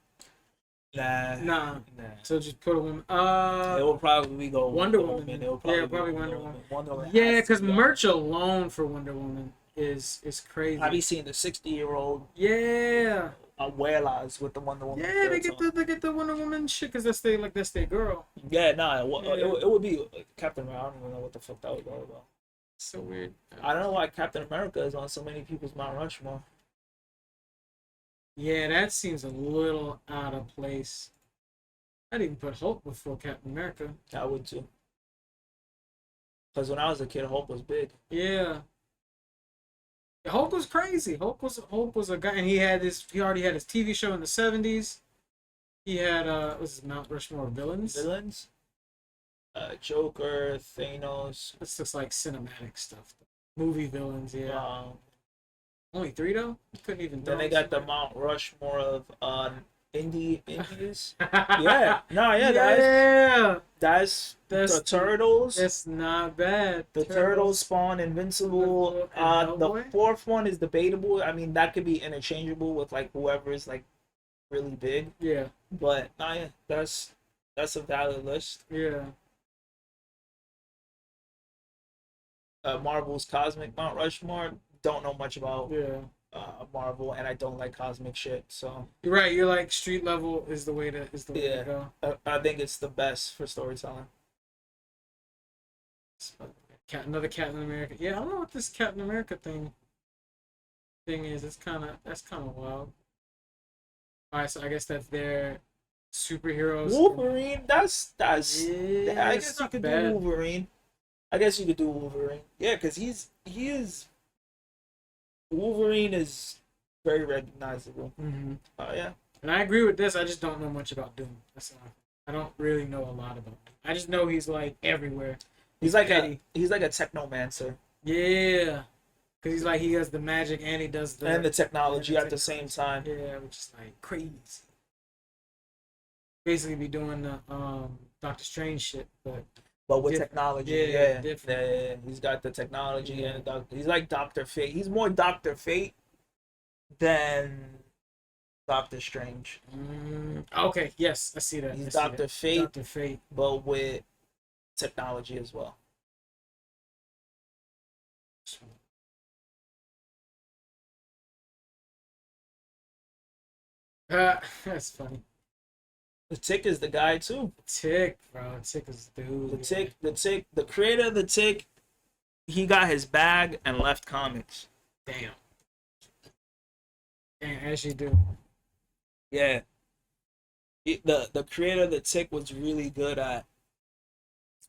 Nah. So just put a woman. It will probably go Wonder Woman. It will Yeah, be probably Wonder Woman. Wonder Woman Yeah, has to because be on merch alone for Wonder Woman is crazy. I be seeing the 60-year-old Yeah. abuelas with the Wonder Woman. Yeah, they shirts get on. the Wonder Woman shit because that's their girl. Yeah, nah, Yeah. it would be Captain America. I don't even know what the fuck that was all about. So weird. I don't know why Captain America is on so many people's Mount Rushmore. Yeah, that seems a little out of place. I'd even put Hulk before Captain America. I would too. Because when I was a kid, Hulk was big. Yeah. Hulk was crazy. Hulk was a guy, and he already had his TV show in the 70s. He had what's his Mount Rushmore of villains? Villains? Joker, Thanos. This looks like cinematic stuff. Movie villains, yeah. Um, Only 3 though? You couldn't even. then throw they got the some- Mount Rushmore of Indies. Yeah, no, yeah, yeah. that's That's the Turtles. That's not bad. The Turtles, Spawn, Invincible. And The Hellboy? fourth one is debatable. I mean, that could be interchangeable with like whoever is like really big. Yeah, But nah, yeah, that's a valid list. yeah. Marvel's Cosmic Mount Rushmore. Don't know much about Yeah. Marvel, and I don't like cosmic shit. So You're right. You're like street level is the way to Yeah. go. I think it's the best for storytelling. Another Captain America. Yeah, I don't know what this Captain America thing is. That's kind of wild. All right, so I guess that's their superheroes. Wolverine. That's Yeah, I it's guess you not could bad. do Wolverine. I guess you could do Wolverine. Yeah, because Wolverine is very recognizable. Mm-hmm. Oh yeah. And I agree with this. I just don't know much about Doom. That's all. I don't really know a lot about Doom. I just know he's like everywhere. He's like petty. a technomancer Yeah, because he's like he has the magic and he does and the technology and at the same time. Yeah, which is like crazy. Basically, be doing the Doctor Strange shit, but But with Diff- technology, yeah, yeah, different. yeah, he's got the technology Yeah. and he's like Doctor Fate. He's more Doctor Fate than Doctor Strange. Okay, yes, I see that. He's I see Doctor that. Fate, Doctor Fate. but with technology as well. That's funny. The Tick is the guy too. Tick, bro. Tick is the dude. The creator of the Tick, he got his bag and left comics. Damn. Damn, as you do. Yeah. The creator of the Tick was really good at.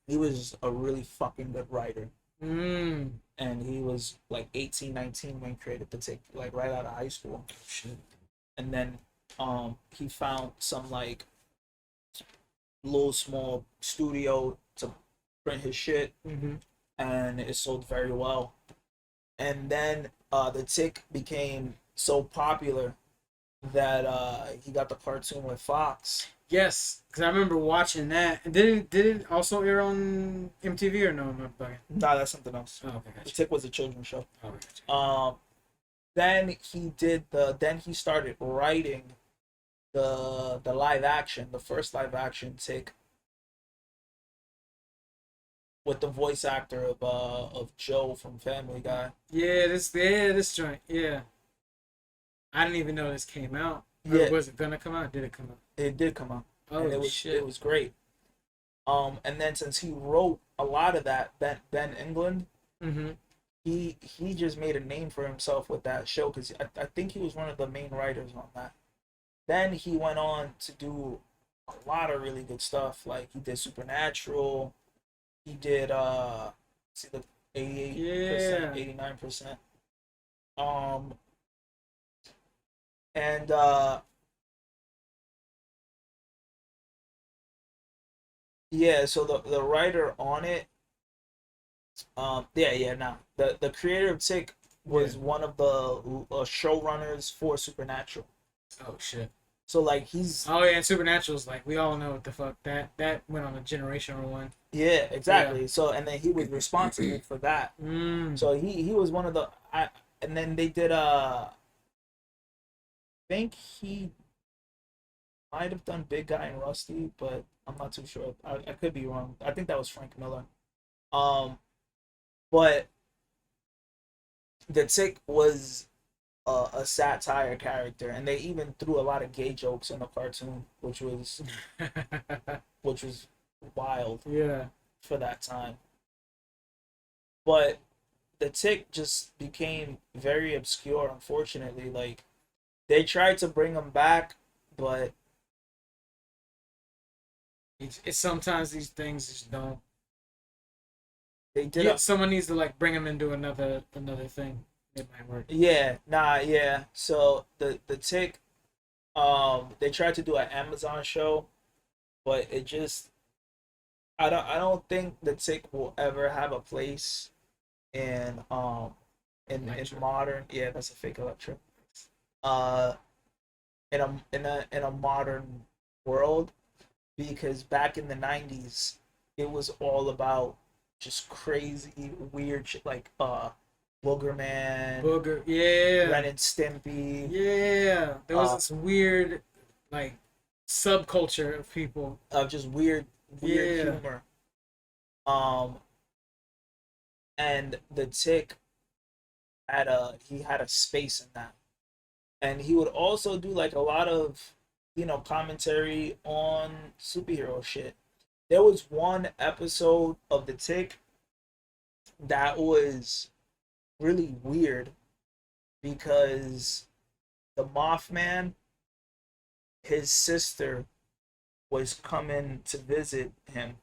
He was a really fucking good writer. And he was like 18, 19 when he created the Tick, like right out of high school. Shit. And then he found some like little small studio to print his shit, Mm-hmm. and it sold very well. And then the Tick became so popular that he got the cartoon with Fox. Yes, because I remember watching that. And did it also air on MTV or no? I'm not bugging. Nah, that's something else. Oh, okay, The gotcha. Tick was a children's show. Oh, gotcha. Then he started writing the live action, the first live action Tick, with the voice actor of Joe from Family Guy. Yeah, this joint. Yeah. I didn't even know this came out. Or Yeah. was it gonna come out? Did it come out? It did come out. Oh and it shit. was great. And then since he wrote a lot of that, Ben England, Mm-hmm. he just made a name for himself with that show because I think he was one of the main writers on that. Then he went on to do a lot of really good stuff. Like he did Supernatural. He did see the 88%, Yeah. 89%. Um and yeah, so the writer on it, yeah, no. The creator of Tick Yeah. was one of the showrunners for Supernatural. Oh shit. So like he's Oh yeah, and Supernatural's like we all know what the fuck that went on a generational one. yeah, Yeah. exactly. So and then he was responsible for that. Mm. So he was one of the and then they did I think he might have done Big Guy and Rusty, but I'm not too sure. I could be wrong. I think that was Frank Miller. Um, but the Tick was a satire character, and they even threw a lot of gay jokes in the cartoon, which was wild Yeah. for that time. But the Tick just became very obscure, unfortunately. Like they tried to bring him back, but It's sometimes these things just don't. they did Yeah, a someone needs to like bring them into another thing. It might work. yeah, nah, yeah. So the Tick, they tried to do an Amazon show, but it just I don't think the Tick will ever have a place in in Electra. modern, yeah, that's a fake Electra. Uh in a modern world, because back in the 90s it was all about just crazy weird shit like Booger Man, Booger. Ren Yeah. and Stimpy, Yeah. There was uh this weird like subculture of people. of just weird Yeah. humor. Um and the Tick had a space in that. And he would also do like a lot of commentary on superhero shit. There was one episode of the Tick that was really weird because the Mothman, his sister, was coming to visit him.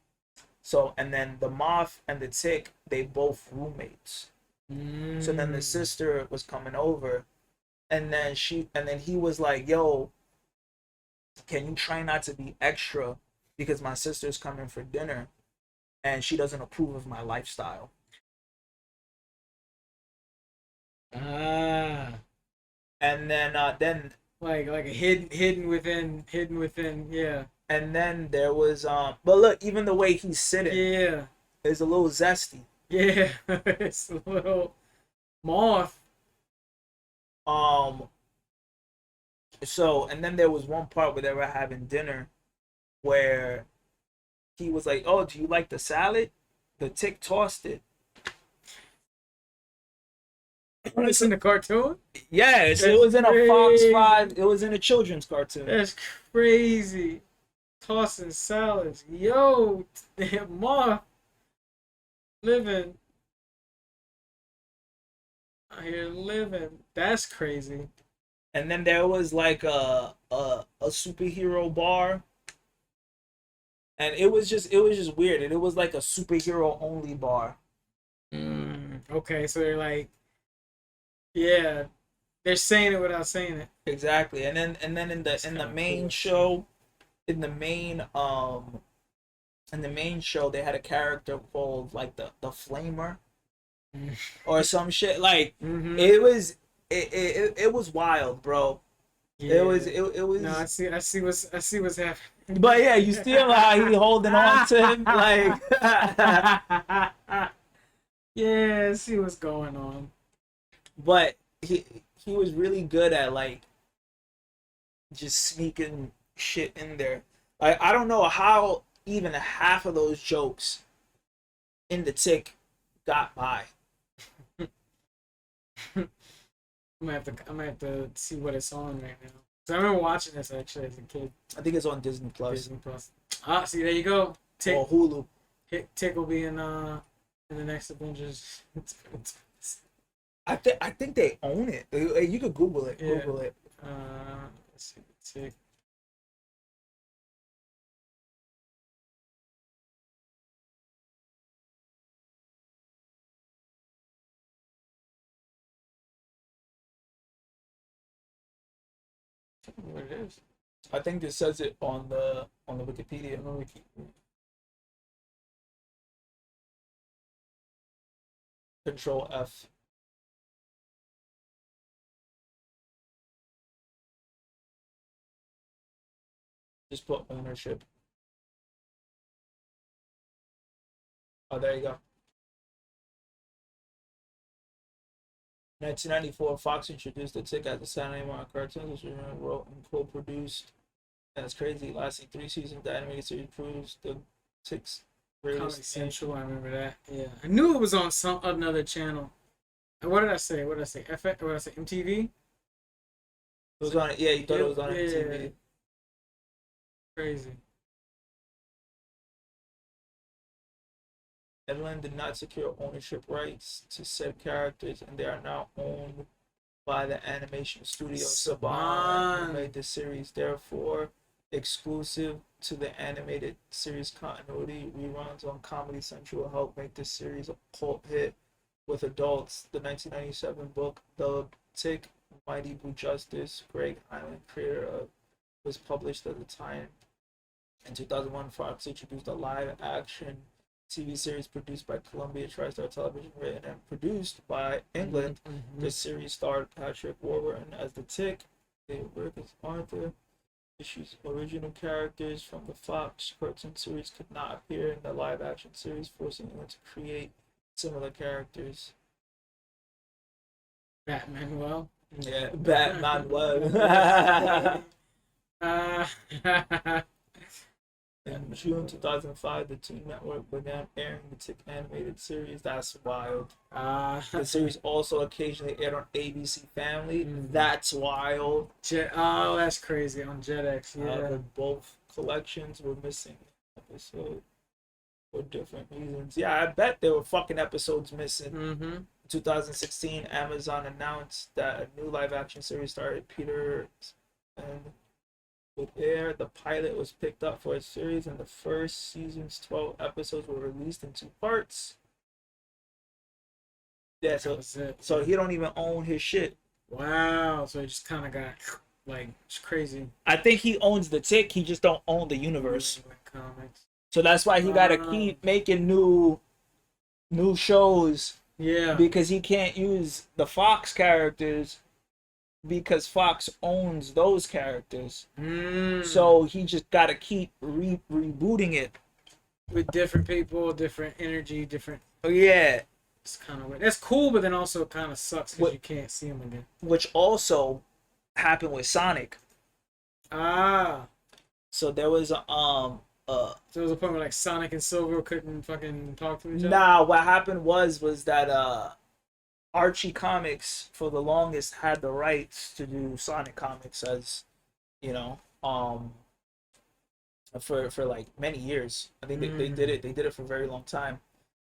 So and then the Moth and the Tick, they both roommates. So then the Mm. sister was coming over, and then he was like, "Yo, can you try not to be extra because my sister's coming for dinner and she doesn't approve of my lifestyle." Ah. And then Like a hidden within. Yeah. and then there was but look, even the way he's sitting Yeah. is a little zesty. Yeah. It's a little moth. Um so and then there was one part where they were having dinner where he was like, "Oh, do you like the salad?" The Tick tossed it. It's in the cartoon. Yes, it That's was in a Fox crazy. 5. It was in a children's cartoon. That's crazy. Tossing salads. Yo, damn moth living out here living. That's crazy. And then there was like a superhero bar, and it was just weird. And it was like a superhero only bar. Okay, so they're like, yeah, they're saying it without saying it. Exactly. And then That's in kind the of main cool. show, in the main show, they had a character called like the Flamer or some shit. Like Mm-hmm. it was it was wild, bro. It was Yeah. it No, I was. see. I see what's happening. But yeah, you still how he holding on to him like. Yeah, I see what's going on. But he was really good at like just sneaking shit in there. Like I don't know how even half of those jokes in the Tick got by. I'm gonna have to see what it's on right now. 'Cause I remember watching this actually as a kid. I think it's on Disney Plus Disney Plus. Ah, see, there you go. Tick, or Hulu. Tick will be in the next Avengers. I think they own it. You could Google it. Yeah. Google it. Let's see, Tick. What it is? I think it says it on the Wikipedia. Control F. Just put ownership. Oh, there you go. 1994, Fox introduced the Tick as a Saturday morning cartoon, which wrote and co-produced. That's crazy. Lasting 3 seasons, the animated series proves the Tick's Comedy greatest. Central. I remember that. Yeah, I knew it was on some another channel. What did I say? What did I say? FX? What did I say? MTV. It was on it. Yeah, you thought it was on Yeah. MTV. Crazy. Edlin did not secure ownership rights to said characters, and they are now owned by the animation studio Saban, who made the series. Therefore, exclusive to the animated series continuity, reruns on Comedy Central helped make this series a cult hit with adults. The 1997 book, The Tick, Mighty Blue Justice, Greg Hyland, creator of, was published at the time. In 2001, Fox introduced a live-action TV series produced by Columbia TriStar Television, written and produced by England. Mm-hmm. The series starred Patrick Warburton as the Tick, David Burke as Arthur. Issues original characters from the Fox cartoon series could not appear in the live-action series, forcing them to create similar characters. Batman. Well. Yeah, Batman was. In June 2005, the Toon Network began airing the Tick animated series. That's wild. The series also occasionally aired on ABC Family. That's wild. Oh, that's crazy on JetX. Yeah. Both collections were missing episodes for different reasons. Yeah, I bet there were fucking episodes missing. Mm-hmm. 2016, Amazon announced that a new live-action series started Peter and would air. The pilot was picked up for a series, and the first season's 12 episodes were released in 2 parts. Yeah, so he don't even own his shit. Wow, so it just kind of got like it's crazy. I think he owns the Tick. He just don't own the universe. Comics. So that's why he gotta keep making new shows. Yeah. Because he can't use the Fox characters because Fox owns those characters. So he just gotta keep rebooting it with different people, different energy, different. Oh yeah. It's kind of weird. That's cool, but then also kind of sucks because you can't see him again. Which also happened with Sonic. So there was so there was a point where like Sonic and Silver couldn't fucking talk to each other. Nah, what happened was that Archie Comics for the longest had the rights to do Sonic comics, as you know, for like many years. I think they did it for a very long time.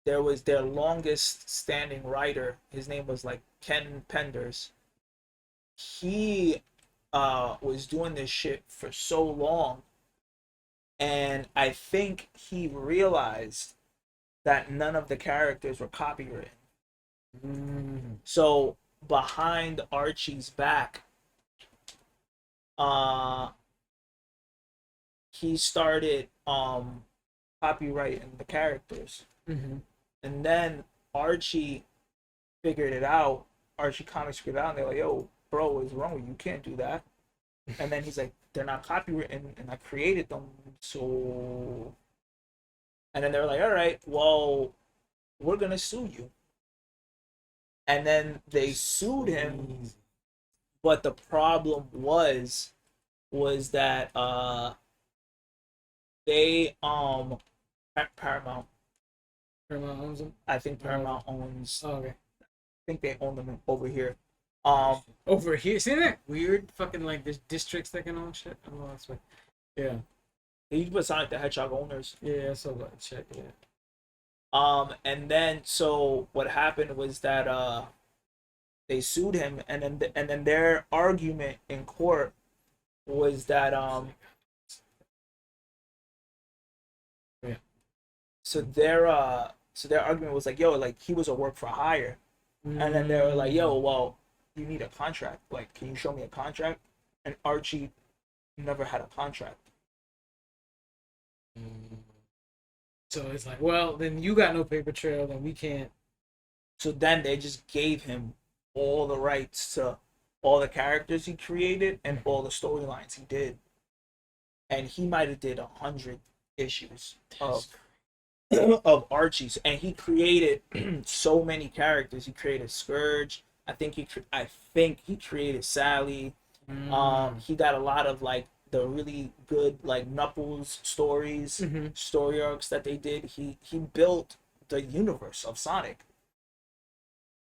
There was their longest standing writer. His name was like Ken Penders. He was doing this shit for so long, and I think he realized that none of the characters were copywritten. So behind Archie's back, he started copywriting the characters. And then Archie figured it out. Archie Comics figured it out, and they're like, "Yo, bro, what's wrong with you? You can't do that." And then he's like, "They're not copywritten, and I created them, so." And then they're like, "All right, well, we're gonna sue you." And then they sued him, but the problem was that they Paramount. Paramount owns them. I think Paramount owns. Oh, okay. I think they own them over here. Over here, see that weird fucking like there's districts that can own shit. I don't know. That's what. Yeah. He put Sonic the Hedgehog owners. Yeah. So that shit. Yeah. And then so what happened was that they sued him, and then their argument in court was that Yeah. so their argument was like, yo, like he was a work for hire. And then they were like, yo, well, you need a contract. Like, can you show me a contract? And Archie never had a contract. So it's like, well, then you got no paper trail, then we can't. So then they just gave him all the rights to all the characters he created and all the storylines he did. And he might have did 100 issues of Archie's, and he created so many characters. He created Scourge. I think he created Sally. He got a lot of like the really good like Knuckles stories, story arcs that they did. He built the universe of Sonic.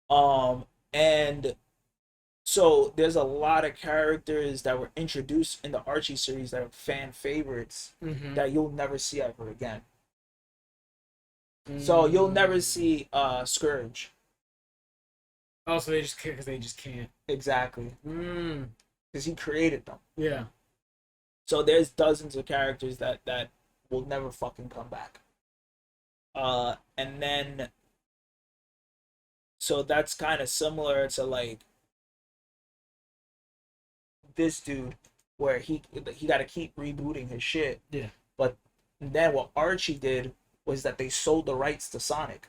And so there's a lot of characters that were introduced in the Archie series that are fan favorites that you'll never see ever again. So you'll never see Scourge. Oh, so they just can't because they just can't. Exactly. Because he created them. Yeah. So there's dozens of characters that will never fucking come back. And then so that's kind of similar to like this dude where he got to keep rebooting his shit. Yeah. But then what Archie did was that they sold the rights to Sonic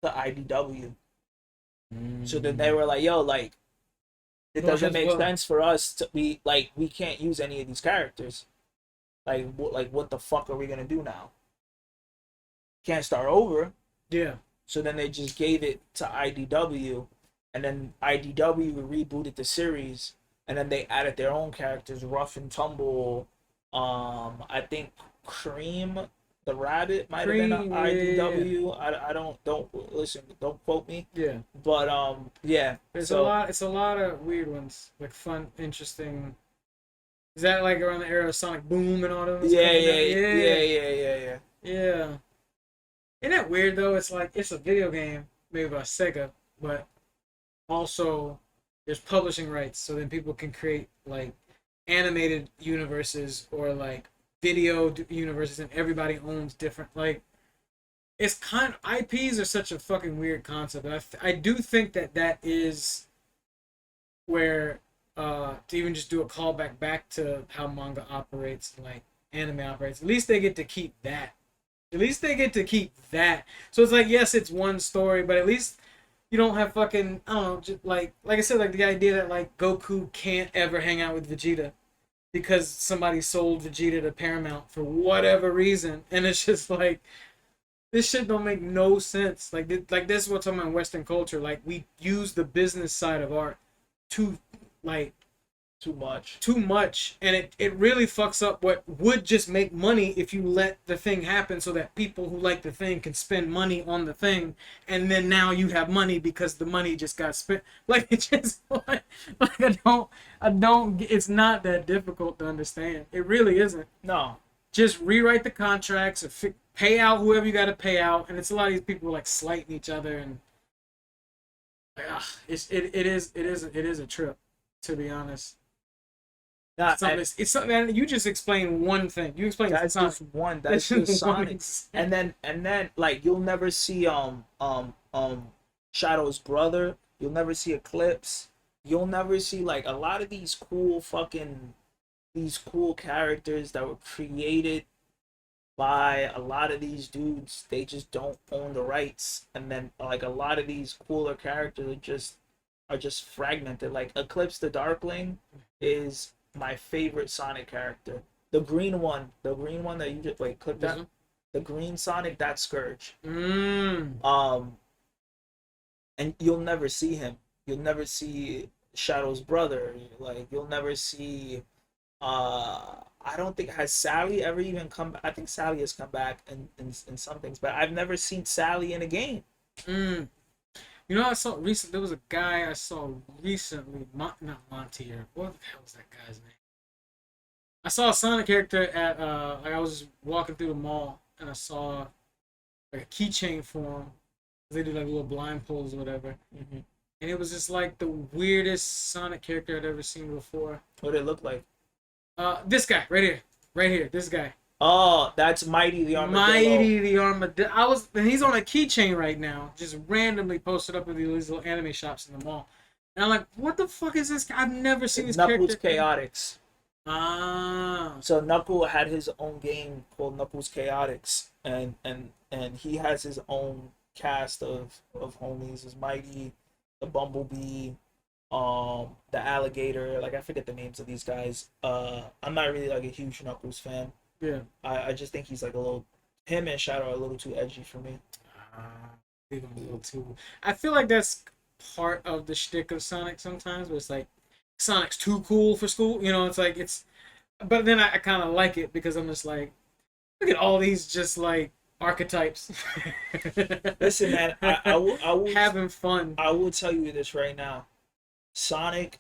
to IDW. So then they were like, yo, like, it doesn't make sense for us to be, like, we can't use any of these characters. Like, what the fuck are we going to do now? Can't start over. Yeah. So then they just gave it to IDW, and then IDW rebooted the series, and then they added their own characters, Rough and Tumble, I think Cream the Rabbit might have been an IDW. Yeah. I don't listen. Don't quote me. Yeah. But yeah. There's a lot. It's a lot of weird ones, like fun, interesting. Is that like around the era of Sonic Boom and all those? Yeah. Yeah. Isn't that weird though? It's like it's a video game made by Sega, but also there's publishing rights, so then people can create like animated universes or like video universes, and everybody owns different, like, it's kind of, IPs are such a fucking weird concept. And I do think that is where to even just do a callback back to how manga operates and like anime operates, at least they get to keep that. So it's like, yes, it's one story, but at least you don't have fucking, I don't know, just like I said, like the idea that like Goku can't ever hang out with Vegeta because somebody sold Vegeta to Paramount for whatever reason, and it's just like, this shit don't make no sense. Like this is what's talking about Western culture. Like, we use the business side of art to like too much, and it really fucks up what would just make money if you let the thing happen, so that people who like the thing can spend money on the thing, and then now you have money because the money just got spent. Like, it just like I don't it's not that difficult to understand. It really isn't. No, just rewrite the contracts or pay out whoever you got to pay out, and it's a lot of these people like slighting each other, and it is a trip, to be honest. It's something that you just explain one thing. You explain that's Sonic. just one. That's just Sonic. And then like you'll never see Shadow's brother. You'll never see Eclipse. You'll never see like a lot of these cool characters that were created by a lot of these dudes. They just don't own the rights, and then like a lot of these cooler characters are just fragmented. Like Eclipse the Darkling is my favorite Sonic character. The green one that you just click that. The green Sonic, that's Scourge. And you'll never see him. You'll never see Shadow's brother. Like, you'll never see. I don't think, has Sally ever even come back? I think Sally has come back in some things, but I've never seen Sally in a game. You know, I saw recent. There was a guy I saw recently. Not Montier. What the hell was that guy's name? I saw a Sonic character at like I was walking through the mall and I saw like a keychain for him. They do like little blind pulls or whatever, Mm-hmm. and it was just like the weirdest Sonic character I'd ever seen before. What did it look like? This guy right here, this guy. Oh, that's Mighty the Armadillo. Mighty the Armadillo. And he's on a keychain right now, just randomly posted up in these little anime shops in the mall. And I'm like, what the fuck is this guy? I've never seen this Knuckles character. Chaotix. Ah. So Knuckle had his own game called Knuckles Chaotix, and he has his own cast of homies. Is Mighty, the Bumblebee, the Alligator. Like I forget the names of these guys. I'm not really like a huge Knuckles fan. Yeah. I just think he's like a little. Him and Shadow are a little too edgy for me. Even a little too. I feel like that's part of the shtick of Sonic sometimes, but it's like Sonic's too cool for school. You know, it's like it's. But then I kind of like it because I'm just like, look at all these just like archetypes. Listen, man, I will having fun. I will tell you this right now. Sonic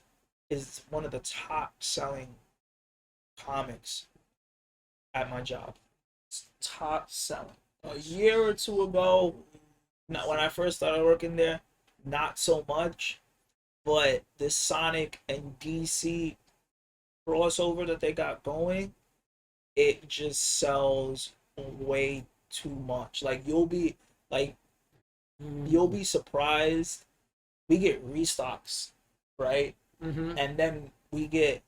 is one of the top selling comics at my job. It's top selling. A year or two ago, not when I first started working there, not so much. But this Sonic and DC crossover that they got going, it just sells way too much. Like you'll be surprised. We get restocks, right? Mm-hmm. And then we get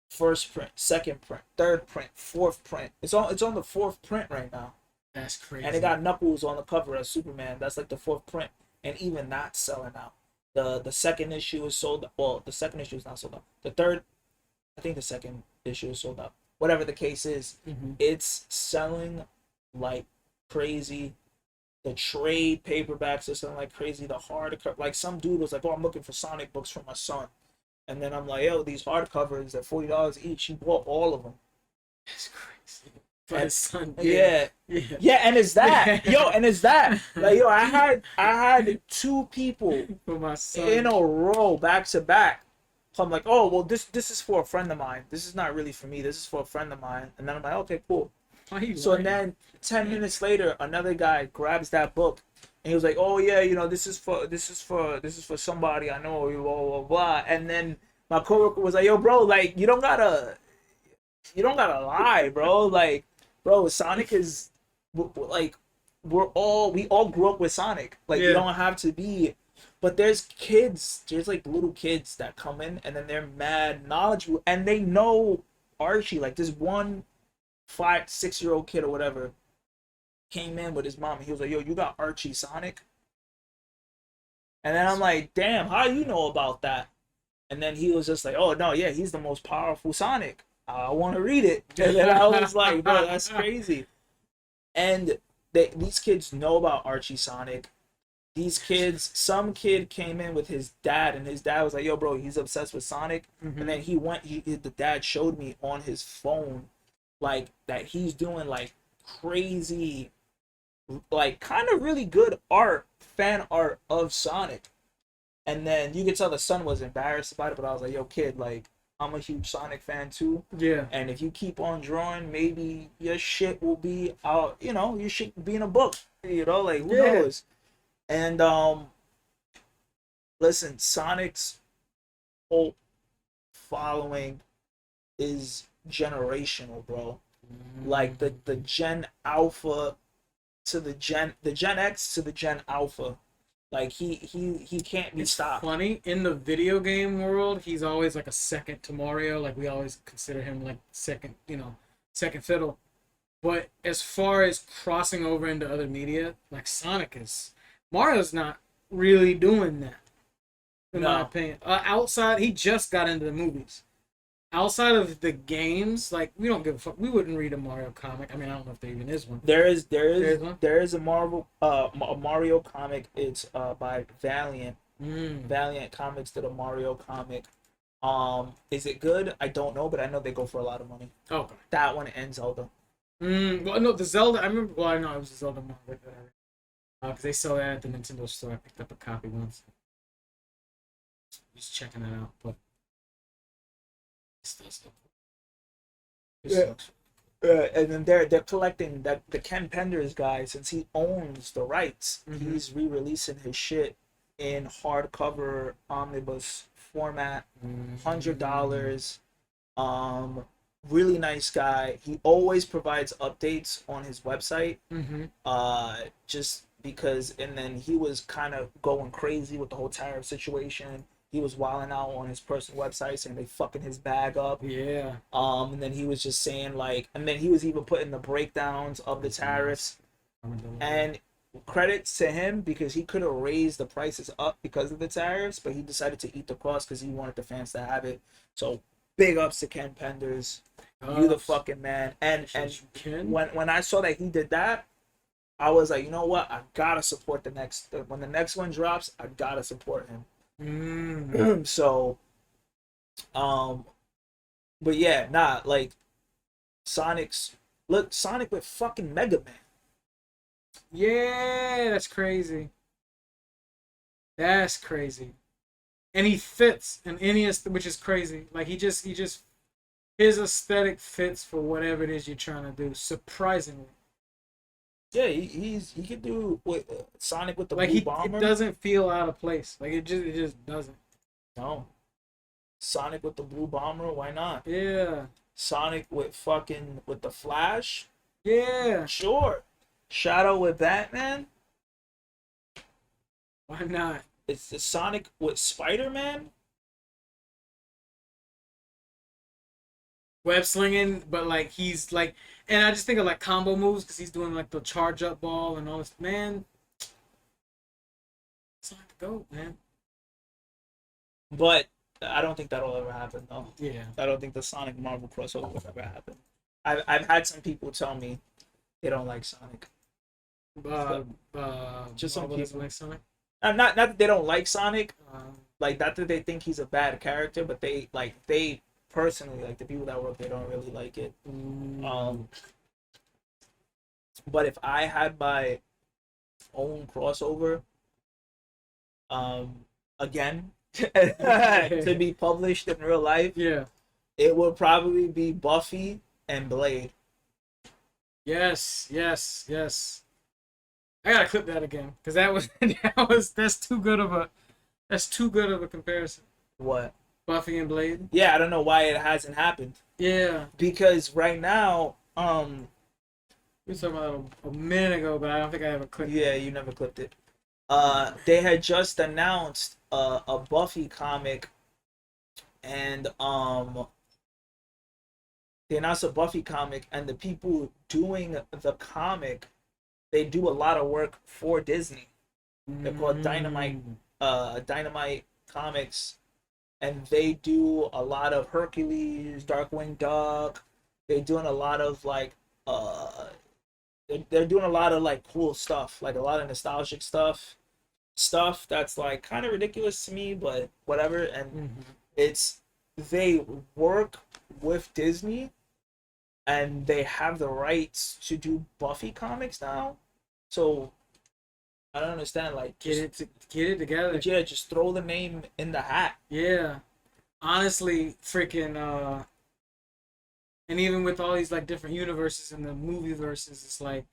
first print, second print, third print, fourth print. It's on the fourth print right now. That's crazy. And it got Knuckles on the cover as Superman. That's like the fourth print, and even that's selling out. The second issue is sold. Well, the second issue is not sold out. The third, I think the second issue is sold out. Whatever the case is, it's selling like crazy. The trade paperbacks are selling like crazy. The hardcover, like some dude was like, "Oh, I'm looking for Sonic books for my son," and then I'm like, "Yo, these hardcovers at $40 each." He bought all of them. That's crazy. For his son. Yeah. And it's that, and it's that. Like, yo, I had two people For my son. in a row back to back. So I'm like, oh well, this is for a friend of mine. This is not really for me. This is for a friend of mine. And then I'm like, okay, cool. So then 10 minutes later, another guy grabs that book and he was like, oh yeah, you know, this is for somebody I know, blah blah blah. And then my coworker was like, yo, bro, like you don't gotta lie, bro. Like, bro, Sonic is like we all grew up with Sonic. Like you don't have to be. But there's like little kids that come in and then they're mad knowledgeable and they know Archie. Like this one 5-6-year-old kid or whatever came in with his mom and he was like, yo, you got Archie Sonic? And then I'm like, damn, how you know about that? And then he was just like, oh no, yeah, he's the most powerful Sonic. I want to read it. And then I was like, bro, that's crazy. And these kids know about Archie Sonic. These kids, some kid came in with his dad, and his dad was like, yo, bro, he's obsessed with Sonic. And then the dad showed me on his phone, like, that he's doing, like, crazy, like, kind of really good fan art of Sonic. And then you could tell the son was embarrassed about it, but I was like, yo, kid, like, I'm a huge Sonic fan too. Yeah. And if you keep on drawing, maybe your shit will be out, you know, your shit will be in a book. You know, like who knows? And listen, Sonic's whole following is generational, bro. Like the Gen Alpha to the Gen X to the Gen Alpha. Like he can't be stopped. Funny, in the video game world, he's always like a second to Mario. Like we always consider him like second fiddle. But as far as crossing over into other media, like Mario's not really doing that, in my opinion. Outside, he just got into the movies. Outside of the games, like we don't give a fuck. We wouldn't read a Mario comic. I mean, I don't know if there even is one. There is a Mario comic. It's by Valiant. Valiant Comics did a Mario comic. Is it good? I don't know, but I know they go for a lot of money. Okay. That one and Zelda. Well, no, the Zelda. I remember. Well, I know it was the Zelda one. Because they sell that at the Nintendo store. I picked up a copy once. Just checking that out, but it still stuff. It Yeah. sucks. And then they're collecting that the Ken Penders guy, since he owns the rights, Mhm. he's re-releasing his shit in hardcover omnibus format, $100. Really nice guy. He always provides updates on his website. Mm-hmm. Just because, and then he was kind of going crazy with the whole tariff situation. He was wilding out on his personal website saying they fucking his bag up. Yeah. And then he was just saying like, and then he was even putting the breakdowns of the tariffs. And credits to him because he could have raised the prices up because of the tariffs, but he decided to eat the cost because he wanted the fans to have it. So big ups to Ken Penders. You the fucking man. And when I saw that he did that, I was like, you know what? I gotta support the next. When the next one drops, I gotta support him. So, but yeah, nah, like Sonic with fucking Mega Man. Yeah, that's crazy. That's crazy. And he fits in any which is crazy. Like he just his aesthetic fits for whatever it is you're trying to do. Surprisingly, Yeah, he could do with Sonic with the like blue bomber. it doesn't feel out of place. Like it just doesn't. No, Sonic with the blue bomber. Why not? Yeah, Sonic with the Flash. yeah. Sure. Shadow with Batman. Why not? It's the Sonic with Spider-Man. Web slinging, but like he's like, and I just think of like combo moves because he's doing like the charge up ball and all this. Man, it's not the goat, man. But I don't think that'll ever happen though. Yeah. I don't think the Sonic Marvel crossover will ever happen. I've had some people tell me they don't like Sonic. Just some people. Like Sonic. Not that they don't like Sonic, Um, like not that they think he's a bad character, but they personally, like the people that work, they don't really like it. But if I had my own crossover, again, to be published in real life, yeah. it would probably be Buffy and Blade. Yes. I gotta clip that again because that's too good of a comparison. What? Buffy and Blade. Yeah, I don't know why it hasn't happened. Yeah. Because right now, We were talking about that a minute ago, but I don't think I ever clipped. yeah, you never clipped it. They had just announced a Buffy comic, and they announced a Buffy comic, and the people doing the comic, they do a lot of work for Disney. They're called Dynamite Comics, and they do a lot of Hercules, Darkwing Duck. They're doing a lot of like they're doing a lot of like cool stuff, like a lot of nostalgic stuff that's like kind of ridiculous to me, but whatever. And it's they work with Disney, and they have the rights to do Buffy comics now. So I don't understand. Like, Get it together. but yeah, just throw the name in the hat. Yeah. Honestly, freaking and even with all these like different universes in the movie verses, it's like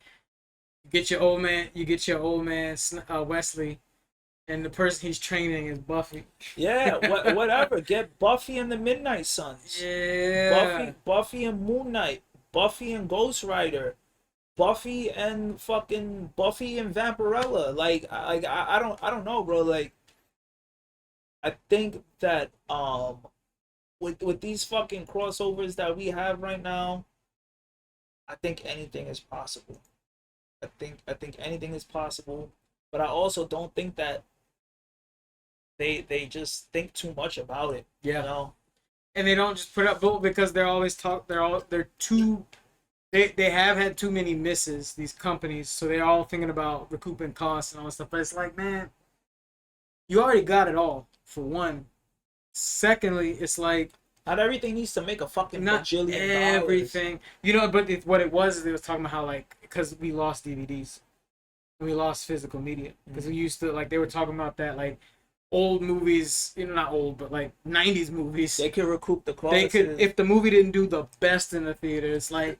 you get your old man Wesley, and the person he's training is Buffy. Yeah, whatever. Get Buffy and the Midnight Suns. Yeah. Buffy and Moon Knight. Buffy and Ghost Rider. Buffy and Vampirella. I don't know, bro. Like, I think that with these fucking crossovers that we have right now, I think anything is possible. I think anything is possible, but I also don't think that they just think too much about it. Yeah. You know? And they don't just put up bull because they're too they have had too many misses, these companies, so they're all thinking about recouping costs and all that stuff. But it's like, man, you already got it all, for one. Secondly, it's like Not everything needs to make a fucking not bajillion everything. dollars. You know, but what it was, they was talking about how like because we lost DVDs. and we lost physical media because we used to like they were talking about that like old movies, not old, but like 90s movies. They could recoup the cost. They could if the movie didn't do the best in the theater, it's like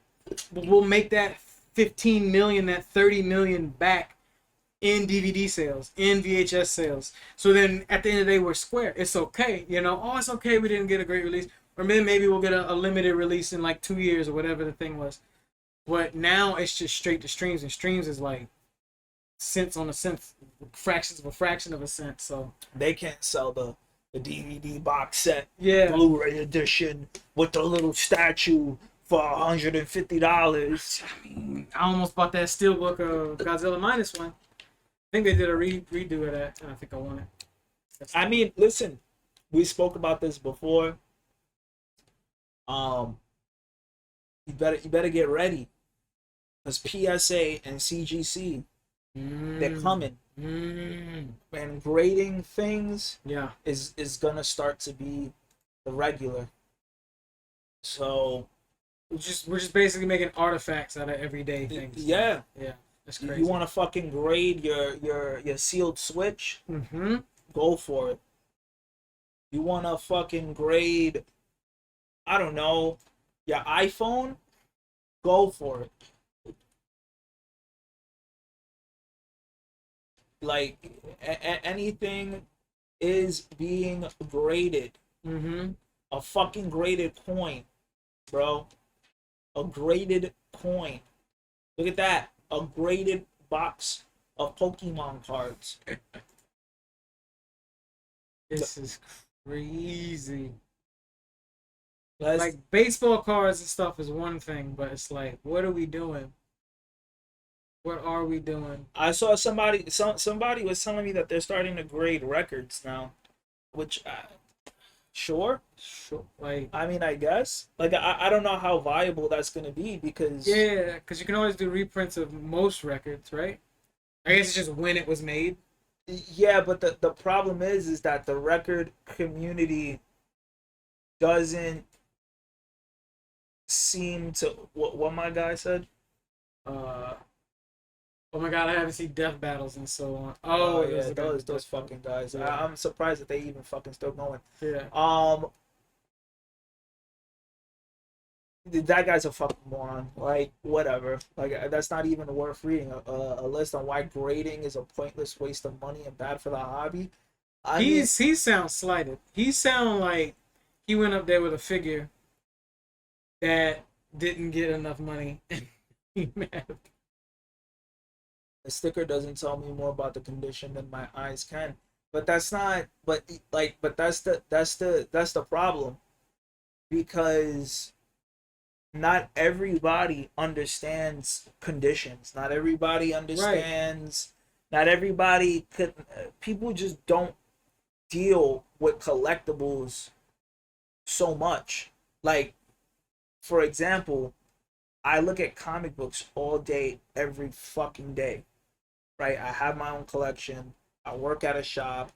we'll make that 15 million, that 30 million back in DVD sales, in VHS sales. So then at the end of the day, we're square. It's okay, Oh, it's okay. We didn't get a great release, or then maybe we'll get a limited release in like 2 years or whatever the thing was. But now it's just straight to streams, and streams is like cents on a cent, fractions of a fraction of a cent. So they can't sell the DVD box set, yeah, Blu-ray edition with the little statue for $150. I mean, I almost bought that steelbook of Godzilla Minus One. I think they did a redo of that, and I think I want it. I mean, listen, we spoke about this before. You better get ready, because PSA and CGC, they're coming, and grading things is gonna start to be the regular. So we're just basically making artifacts out of everyday things. Yeah. That's crazy. You want to fucking grade your sealed Switch? Go for it. You want to fucking grade, I don't know, your iPhone? Go for it. Like, anything is being graded. A fucking graded coin, bro. A graded coin. Look at that. A graded box of Pokemon cards. This is crazy. Let's, like baseball cards and stuff is one thing, but it's like, what are we doing? What are we doing? I saw somebody was telling me that they're starting to grade records now, which sure. Like, I mean, I guess. Like, I don't know how viable that's gonna be, because because you can always do reprints of most records, right? I guess it's just when it was made. Yeah, but the problem is that the record community doesn't seem to what my guy said. Oh my god, I haven't seen Death Battles and so on. Yeah, those fucking guys. Yeah. I'm surprised that they even fucking still going. Yeah. That guy's a fucking moron. Like, whatever. Like, that's not even worth reading a list on why grading is a pointless waste of money and bad for the hobby. He sounds slighted. He sound like he went up there with a figure that didn't get enough money. He mad. The sticker doesn't tell me more about the condition than my eyes can. But that's not. But that's the problem, because not everybody understands conditions. Not everybody understands. Right. Not everybody could. People just don't deal with collectibles so much. Like, for example, I look at comic books all day, every fucking day. Right? I have my own collection. I work at a shop.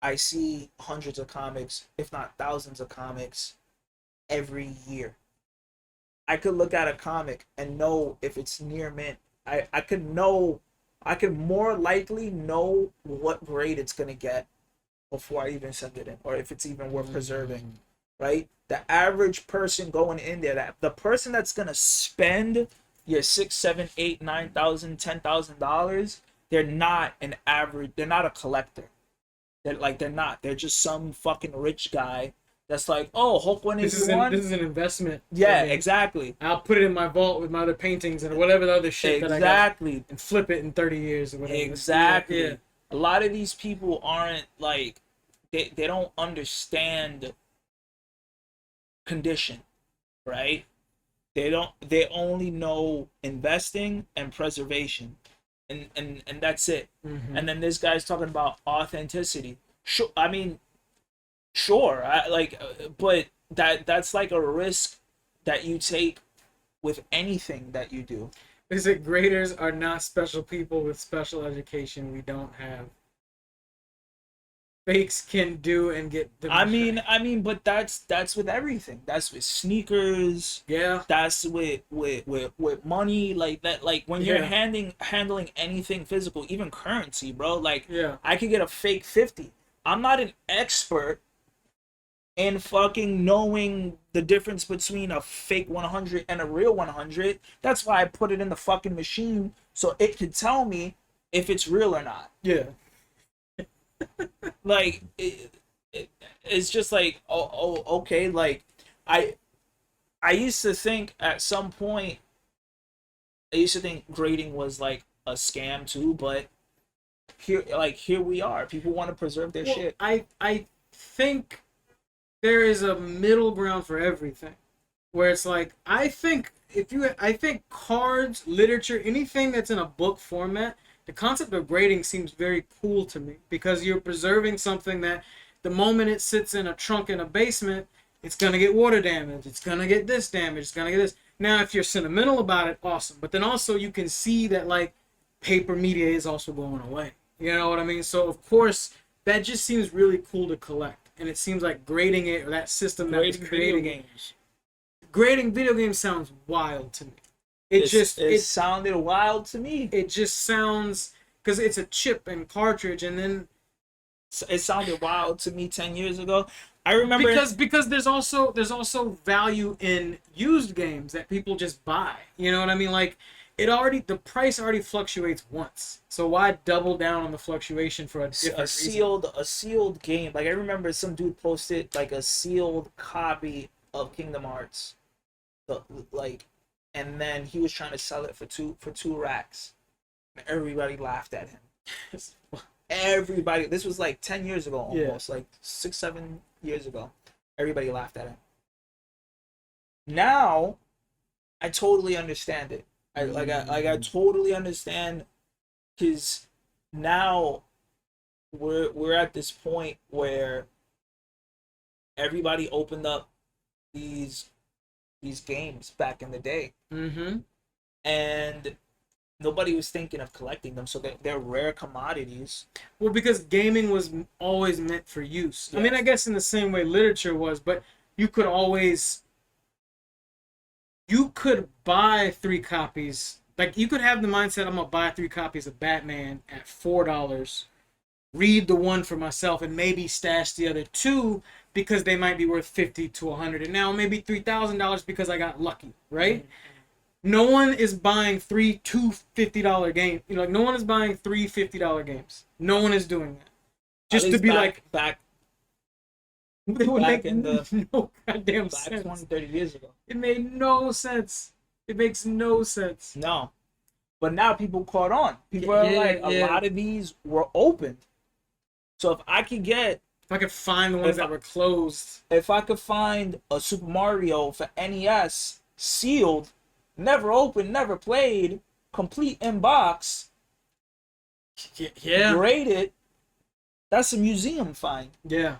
I see hundreds of comics, if not thousands of comics, every year. I could look at a comic and know if it's near mint. I could more likely know what grade it's gonna get before I even send it in, or if it's even worth preserving. Right? The average person going in there, the person that's gonna spend your $6,000, $7,000, $8,000, $9,000, $10,000, they're not an average. They're not a collector. They're not. They're just some fucking rich guy that's like, oh, Hulk 181. This is an investment. Yeah, exactly. I'll put it in my vault with my other paintings and whatever the other shit that I got, and flip it in 30 years or whatever. Exactly. Yeah. A lot of these people aren't like, they don't understand condition, right? They only know investing and preservation. And that's it. And then this guy's talking about authenticity. Sure, I mean, sure, but that's like a risk that you take with anything that you do. Is it graders are not special people with special education we don't have? fakes can do and get them. But that's with everything. That's with sneakers. Yeah. That's with money like that. Like when you're Yeah. handling anything physical, even currency, bro. Like Yeah. I could get a fake 50. I'm not an expert in fucking knowing the difference between a fake 100 and a real 100. That's why I put it in the fucking machine so it could tell me if it's real or not. Yeah. Like it's just like okay, like I used to think at some point grading was like a scam too, but here we are. People want to preserve their shit. I think there is a middle ground for everything, where it's like I think cards, literature, anything that's in a book format, the concept of grading seems very cool to me because you're preserving something that the moment it sits in a trunk in a basement, it's gonna get water damage, it's gonna get this damage, it's gonna get this. Now, if you're sentimental about it, awesome. But then also you can see that like paper media is also going away. You know what I mean? So of course that just seems really cool to collect, and it seems like grading it or that system that was creating games. Grading video games sounds wild to me. It sounded wild to me. It just sounds because it's a chip and cartridge, and then it sounded wild to me 10 years ago. I remember because there's also value in used games that people just buy. You know what I mean? Like the price already fluctuates once, so why double down on the fluctuation for a different a sealed game? Like I remember some dude posted like a sealed copy of Kingdom Hearts, and then he was trying to sell it for two racks. Everybody laughed at him. Everybody. This was like 10 years ago, almost like 6-7 years ago. Everybody laughed at him. Now, I totally understand it. I totally understand, because now we're at this point where everybody opened up these games back in the day, and nobody was thinking of collecting them, so they're rare commodities. Well, because gaming was always meant for use. Yeah. I mean, I guess in the same way literature was, but you could buy 3 copies. Like, you could have the mindset, I'm going to buy 3 copies of Batman at $4, read the one for myself, and maybe stash the other 2 because they might be worth $50 to $100, and now maybe $3,000 because I got lucky, right? Mm-hmm. No one is buying $2 $50 games. You know, like, no one is buying 3 $50 games. No one is doing that. Just to be back they would make no goddamn back sense. 20, 30 years ago. It made no sense. It makes no sense. No. But now people caught on. People are like, a lot of these were opened. So if I could find the ones that were closed. If I could find a Super Mario for NES, sealed, never opened, never played, complete in box, graded, that's a museum find. Yeah.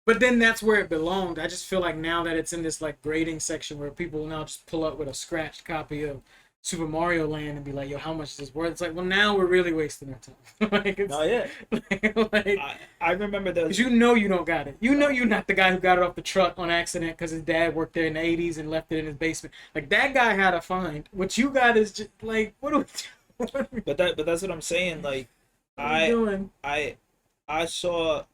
But then that's where it belonged. I just feel like now that it's in this like grading section where people will now just pull up with a scratched copy of Super Mario Land and be like, yo, how much is this worth? It's like, well, now we're really wasting our time. I remember those. Because you don't got it. You know you're not the guy who got it off the truck on accident because his dad worked there in the 80s and left it in his basement. Like, that guy had a find. What you got is just like, what are we doing? But that's what I'm saying. Like, I saw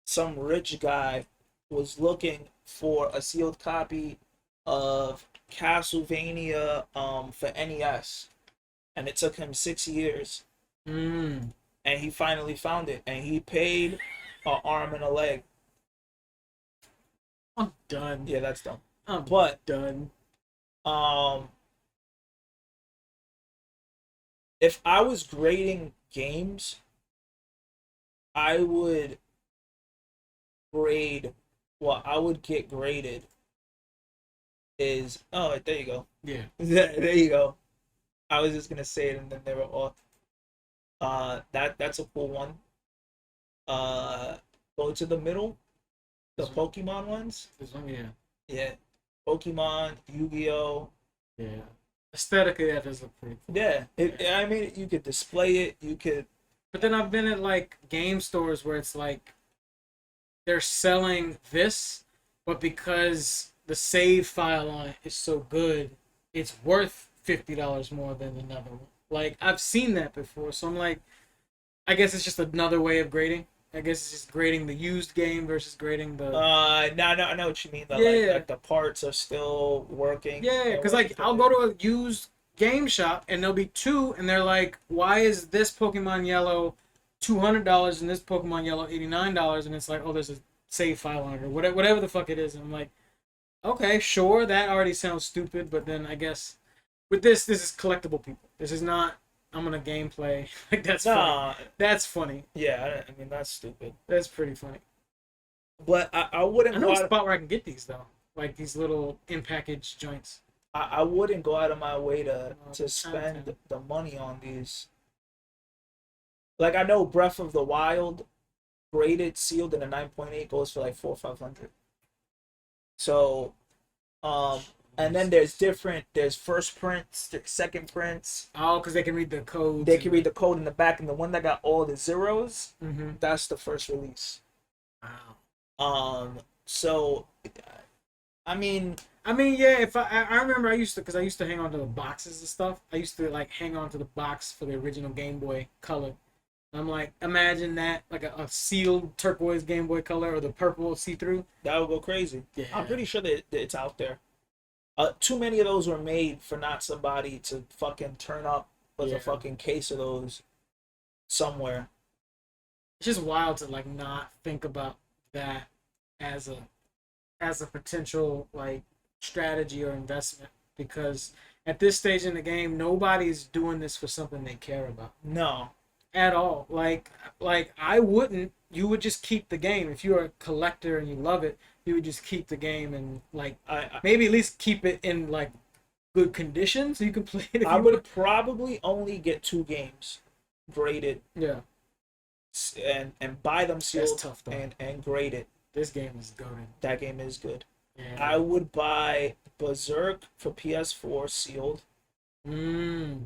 some rich guy was looking for a sealed copy of Castlevania for NES, and it took him 6 years, and he finally found it, and he paid an arm and a leg. I'm done. Yeah, that's dumb. I'm done. If I was grading games, I would get graded is there you go. Yeah. There you go. I was just gonna say it and then they were all that's a cool one. Go to the middle. The Pokemon ones. This one, yeah. Yeah. Pokemon, Yu-Gi-Oh! Yeah. Aesthetically that does look pretty cool. Yeah. I mean, you could display it, you could But then I've been at like game stores where it's like they're selling this, but because the save file on it is so good, it's worth $50 more than another one. Like I've seen that before, so I'm like, I guess it's just another way of grading. I guess it's just grading the used game versus grading the No, no, I know what you mean. That yeah, like the parts are still working. yeah. They're Because working like for I'll it. go to a used game shop and there'll be two, and they're like, why is this Pokemon Yellow $200 and this Pokemon Yellow $89? And it's like, oh, there's a save file on it or whatever the fuck it is. And I'm like, okay, sure, that already sounds stupid, but then I guess with this is collectible people. This is not. I'm gonna gameplay. Like that's funny. Nah, That's funny. yeah, I mean that's stupid. That's pretty funny. But I I wouldn't know go a out. spot where I can get these though, like these little in package joints. I wouldn't go out of my way to Chinatown. spend the money on these. Like I know Breath of the Wild, graded, sealed in a 9.8 goes for like 400 or 500. So, and then there's first prints, there's second prints. Oh, because they can read the codes. They can read the code in the back, and the one that got all the zeros, Mm-hmm. that's the first release. Wow. So, I mean, Yeah. If I remember, I used to because I used to hang on to the boxes and stuff. I used to like hang on to the box for the original Game Boy Color. I'm like, imagine that like a sealed turquoise Game Boy Color or the purple see through. that would go crazy. Yeah. I'm pretty sure that it's out there. Too many of those were made for not somebody to fucking turn up with Yeah. a fucking case of those somewhere. It's just wild to like not think about that as a potential like strategy or investment because at this stage in the game nobody's doing this for something they care about No, at all. Like I wouldn't. You would just keep the game if you're a collector and you love it. You would just keep the game and like I maybe at least keep it in like good condition so you can play it. If I you would want. probably only get 2 games graded Yeah, and buy them sealed tough, though. and graded. this game is goaded. That game is good. Yeah. I would buy Berserk for PS4 sealed. Mm.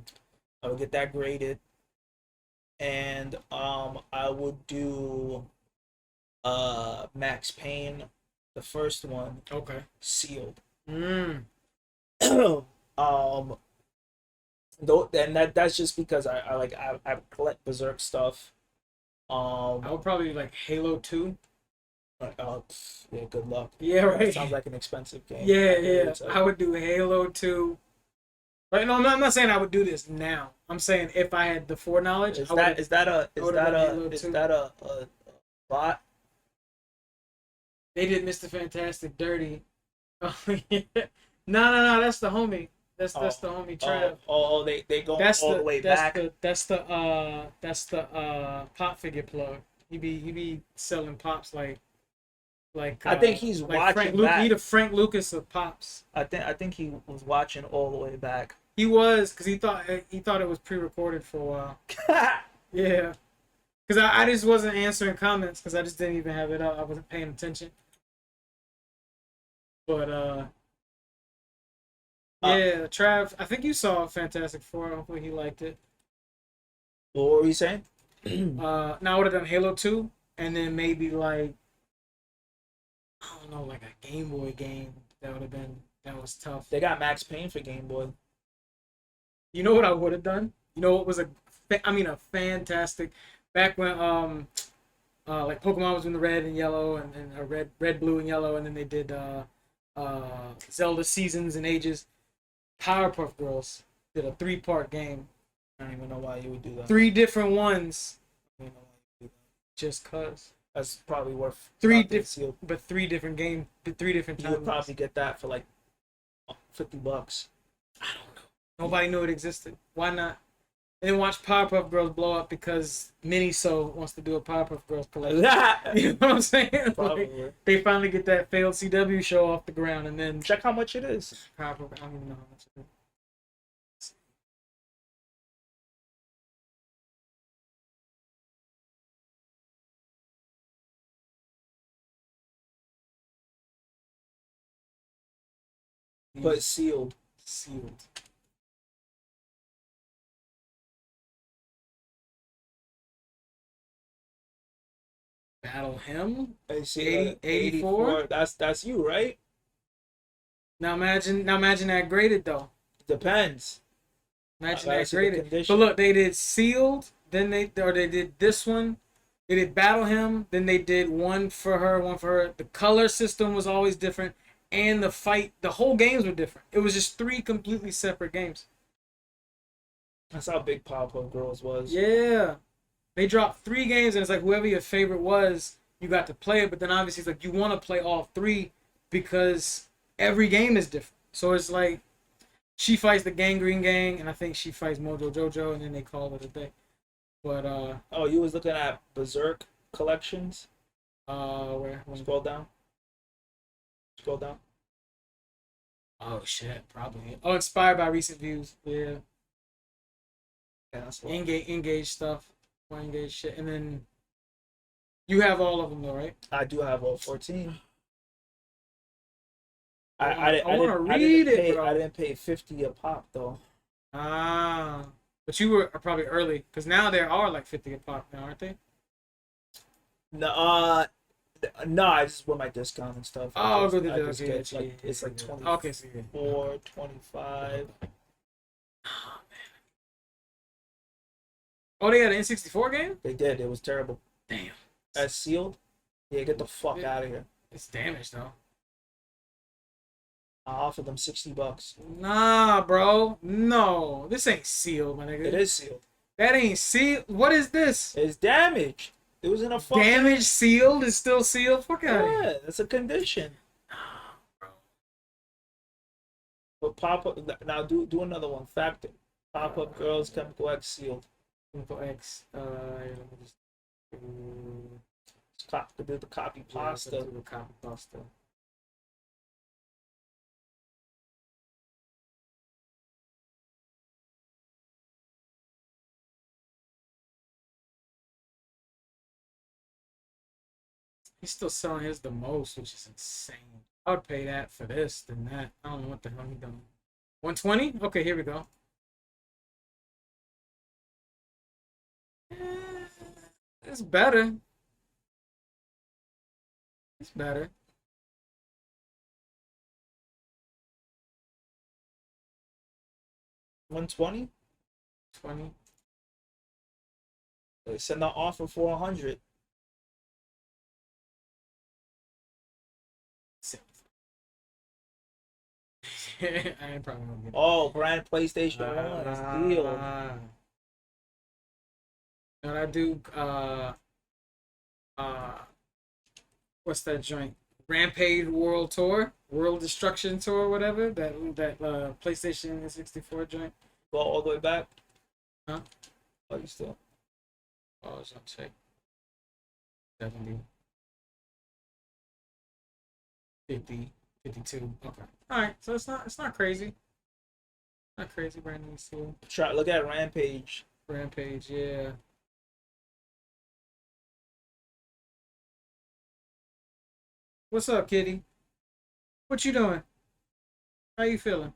I would get that graded. And I would do Max Payne, the first one, Okay. sealed. Mm. um though and that's just because I collect Berserk stuff. I would probably like Halo 2. Yeah, good luck. Yeah, That right. sounds like an expensive game. Yeah, I yeah. would say. I would do Halo 2. But no, I'm not saying I would do this now. I'm saying if I had the foreknowledge, Is I that would. is that a is would've that done a Halo is 2. that a bot? They did Mr. Fantastic dirty. Oh, yeah. No. That's the homie. That's the homie Trav. They go That's all the the way that's back. that's the pop figure plug. He be selling pops like I think he's like watching Frank Lucas. back. He the Frank Lucas of pops. I think he was watching all the way back. He was because he thought it was pre-recorded for a while. Yeah, because I just wasn't answering comments because I just didn't even have it up. I wasn't paying attention. But yeah, Trav. I think you saw Fantastic Four. Hopefully he liked it. What were you saying? Now I would have done Halo 2, and then maybe like I don't know, like a Game Boy game that was tough. They got Max Payne for Game Boy. You know what I would have done? You know what was a fantastic back when like Pokemon was in the red and yellow and red, blue and yellow, and then they did Zelda Seasons and Ages. Powerpuff Girls did a 3-part game. I don't even know why you would do that. 3 different ones I don't even know why you would do that. just cause. That's probably worth 3 nothing different sealed. but 3 different games, 3 different You would times. probably get that for like $50. Nobody knew it existed. Why not? And then watch Powerpuff Girls blow up because Miniso wants to do a Powerpuff Girls collection. You know what I'm saying? Like, Probably. they finally get that failed CW show off the ground, and then Check how much it is. Powerpuff. I don't even know how much it is. But sealed. Sealed. battle him. I see 80 84. That's you, right? Now imagine that graded though. Depends. Imagine I gotta that see the graded. But condition. look, they did sealed, then they did this one. They did battle him, then they did one for her, one for her. The color system was always different, and the whole games were different. It was just three completely separate games. That's how big Pop-Up Girls was. Yeah, they dropped three games, and it's like whoever your favorite was, you got to play it. But then obviously it's like you want to play all three because every game is different. So it's like she fights the Gangrene Gang, and I think she fights Mojo Jojo, and then they call it a day. But Oh, you was looking at Berserk collections? where? Scroll down. Scroll down. Oh shit, probably. Oh, inspired by recent views. Yeah, Yeah, that's what. engage stuff, more engage shit, and then you have all of them though, right? I do have all 14. I wanna read it, bro. I didn't pay 50 a pop though. Ah, but you were probably early because now there are like 50 a pop now, aren't they? No, no, I just with my discount and stuff. Oh, I good. just Okay, get, like, it's like 20. Okay, so yeah. 25. Oh, they had an N64 game. They did. It was terrible. Damn, That's sealed. Yeah, get the fuck Yeah. out of here. it's damaged though. I offered them $60. Nah, bro. No, this ain't sealed, my nigga. It is sealed. That ain't sealed. What is this? It's damaged. It was in a fucking. Damaged sealed is still sealed. Fuck out of here. Yeah, that's a condition. Bro. But pop up now. Do another one. Factor. Pop up girls chemical X sealed. Info X. Let me just Do the copy pasta. Do the copy pasta. He's still selling his the most, which is insane. I would pay that for this than that. I don't know what the hell he done. 120? Okay, here we go. It's better. It's better. 120. 20. They send an offer for 100. I ain't probably gonna get it. Oh, brand PlayStation 1 is deal. No, I do. What's that joint? Rampage World Tour, World Destruction Tour, whatever. That PlayStation 64 joint. Go all the way back. Huh? Oh, you still. Oh, it's on check. 70. 50. 52. Okay. All right. So it's not crazy. Not crazy. Brand new seal. Try look at Rampage. Rampage. Yeah. What's up, kitty? What you doing? How you feeling?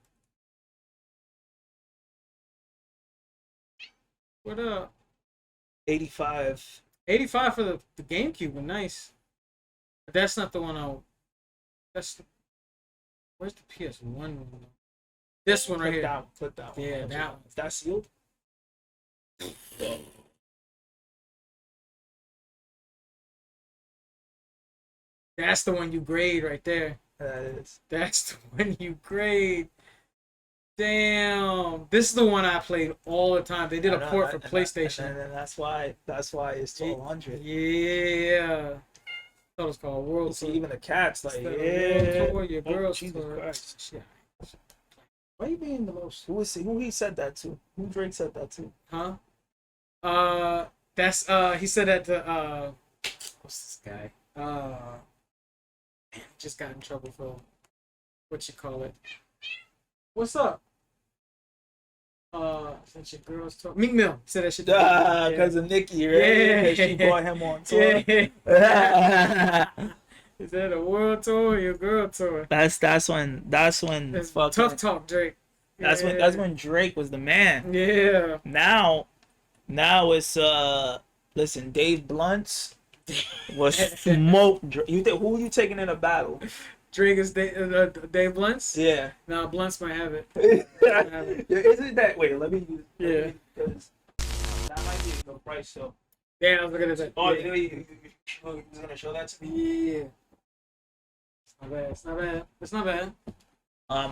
What up? 85. 85 for the GameCube was nice. But that's not the one that's where's the PS1 one? This one right Click here. that one. Click that one. Yeah, that one. Is that sealed? That's the one you grade right there. That is. That's the one you grade. Damn. This is the one I played all the time. They did a port for PlayStation. And that's why it's 1200. Yeah. Thought it was called World See, Tour. even the cats like Instead of yeah. World Tour, your Oh, girls Jesus tour. Christ. Shit. Why you being the most? Who he said that to? Who Drake said that to? Huh? That's he said that to what's this guy? Man, just got in trouble for what you call it. What's up? Since your girls talk Meek Mill said that shit. Because of Nicki, right? Yeah. Because she brought him on tour. Yeah. Is that a world tour or your girl tour? That's when It's fucking, tough talk, Drake. that's when Drake was the man. Yeah. Now it's listen, Dave Blunt's was smoke. You think who you taking in a battle? Drake is Dave Blunts? Yeah. No, Blunts might have it. Isn't that? Wait, let me use. Yeah. Because that might be a good price. So. Yeah, I was looking at that. Oh, Yeah. you're gonna show that to me? Yeah. It's not bad. It's not bad. It's not bad.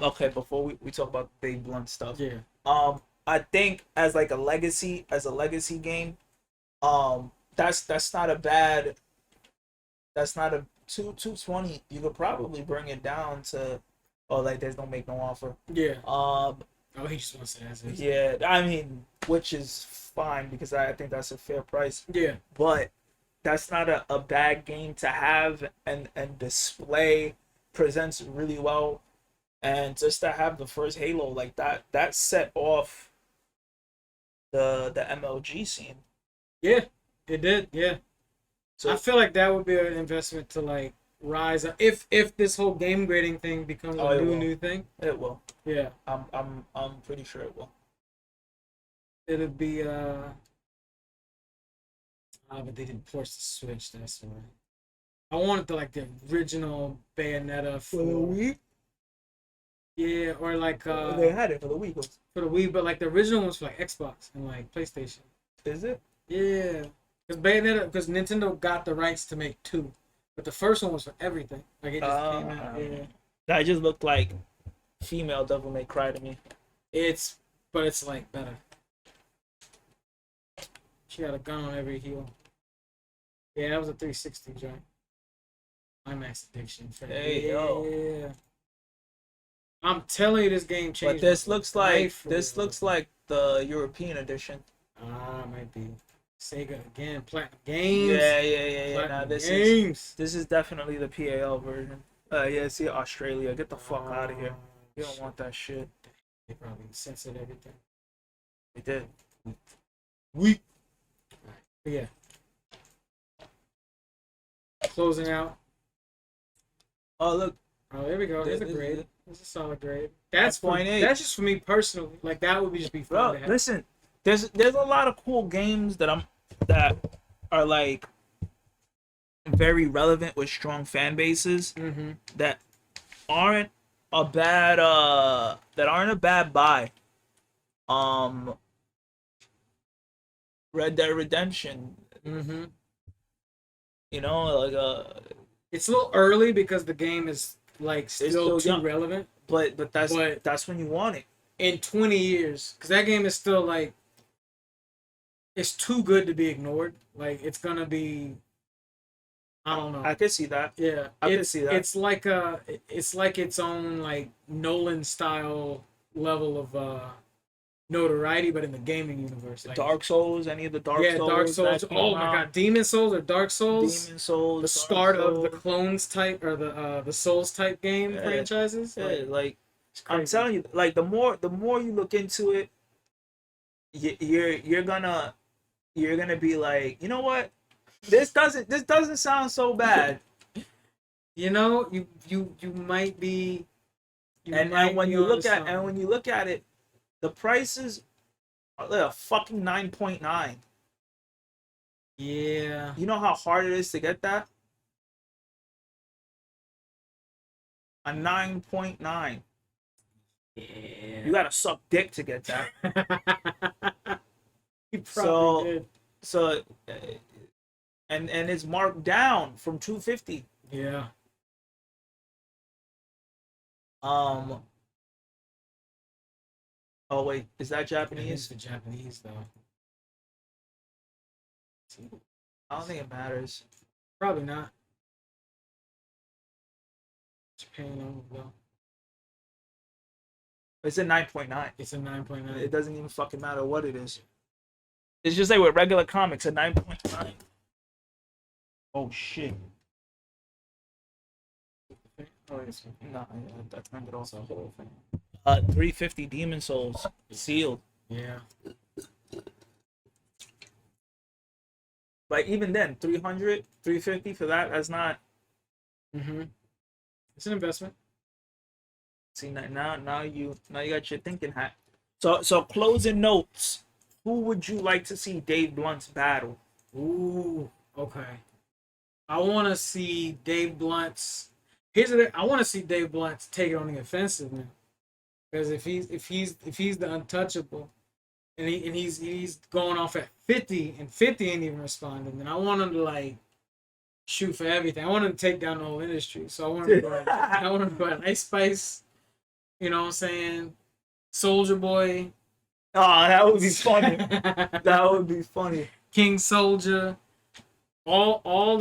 Okay, before we talk about the Dave Blunt stuff. Yeah. I think as like a legacy game, that's not a bad. That's not a 220. You could probably bring it down to, oh, like there's no make no offer. Yeah. Um, Oh, he just wants to answer. yeah, I mean, which is fine because I think that's a fair price. Yeah. But that's not a bad game to have and display. Presents really well, and just to have the first Halo like that set off the MLG scene. Yeah. It did. Yeah. So I feel like that would be an investment to like rise up if this whole game grading thing becomes Oh, a it will. new thing. it will. Yeah. I'm pretty sure it will. It'd be but they didn't force the Switch, that's why. I wanted the original Bayonetta for Wii? Yeah, or like They had it for the Wii. for the Wii, but like the original ones for like Xbox and like PlayStation. Is it? Yeah. Because Nintendo got the rights to make two. But the first one was for everything. Like it just came out. Yeah. That just looked like female Devil May Cry to me. But it's like better. She got a gun on every heel. Yeah, that was a 360 joint. IMAX addiction. Hey, yeah. yo. I'm telling you, this game changed. But this looks like real. the European edition. It might be Sega again. Platinum Games. Yeah. Nah, Platinum this Games. is definitely the PAL version. Yeah, see Australia. Get the fuck out of here. You don't want that shit. They probably censored everything. They did. Weak. But yeah. Closing out. Oh look. Oh, there we go. There's a This- grade. It's a solid grade. That's for, 0.8. that's just for me personally. Like that would just be fun Bro, to have. listen. There's a lot of cool games that are like very relevant with strong fan bases Mm-hmm. that aren't a bad buy. Red Dead Redemption, Mm-hmm. you know, like It's a little early because the game is like still still too young. relevant. but But- that's when you want it. In 20 years, because that game is still like, it's too good to be ignored. Like it's gonna be, I don't know. I could see that. Yeah, I can it's see that. it's like its own like Nolan style level of notoriety, but in the gaming universe. Like, Dark Souls, any of the Dark Souls. Dark Souls. that came Oh my out, God, Demon Souls or Dark Souls. Demon Souls. The Dark start of the Souls. clones type or the Souls type game Yeah. franchises. Yeah, like It's I'm crazy. telling you, like the more you look into it, you're gonna be like, you know what, this doesn't sound so bad. You know, you might be. And when you look at it, the prices are like a fucking 9.9. Yeah. You know how hard it is to get that? A 9.9. Yeah. You gotta suck dick to get that. He So- probably did. So, and it's marked down from 250. Yeah. Oh wait, is that It is Japanese? for Japanese though. I don't think it matters. Probably not. Japan only though. It's a 9.9. It's a 9.9. It doesn't even fucking matter what it is. It's just like with regular comics, a 9.9. Oh shit. Oh, it's No, that's not at all. a whole thing. 350 Demon Souls sealed. Yeah. But even then, 300, 350 for that, that's not. Mm-hmm. It's an investment. See, now you got your thinking hat. So closing notes. Who would you like to see Dave Blunt's battle? Ooh. Okay. I want to see Dave Blunt's. Here's the thing. I want to see Dave Blunt take it on the offensive now. Because if he's the untouchable, and he's going off at 50, and 50 ain't even responding, then I want him to like shoot for everything. I want him to take down the whole industry. So I want him to go. I want him to go at Ice Spice. You know what I'm saying? Soldier Boy. Oh, that would be funny. That would be funny. King Soldier. All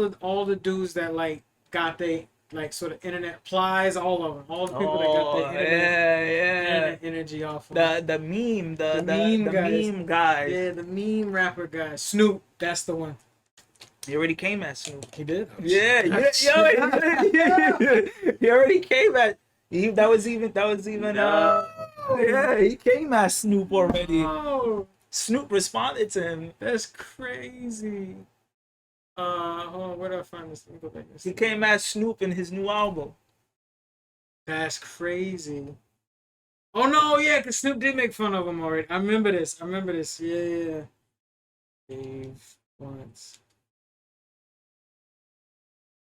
the dudes that like got they like sort of internet plies, all of them, all the people that got Oh, their internet, yeah. internet energy off. The meme, the meme guys. Yeah, the meme rapper guy. Snoop, that's the one. He already came at Snoop. He did. Yeah, he already came at. That was even. Yeah, he came at Snoop already. Oh, Snoop responded to him. that's crazy. Hold on, where do I find this? Let me go back. He came at Snoop in his new album. That's crazy. Oh no, yeah, because Snoop did make fun of him already. I remember this. Yeah. Dave once.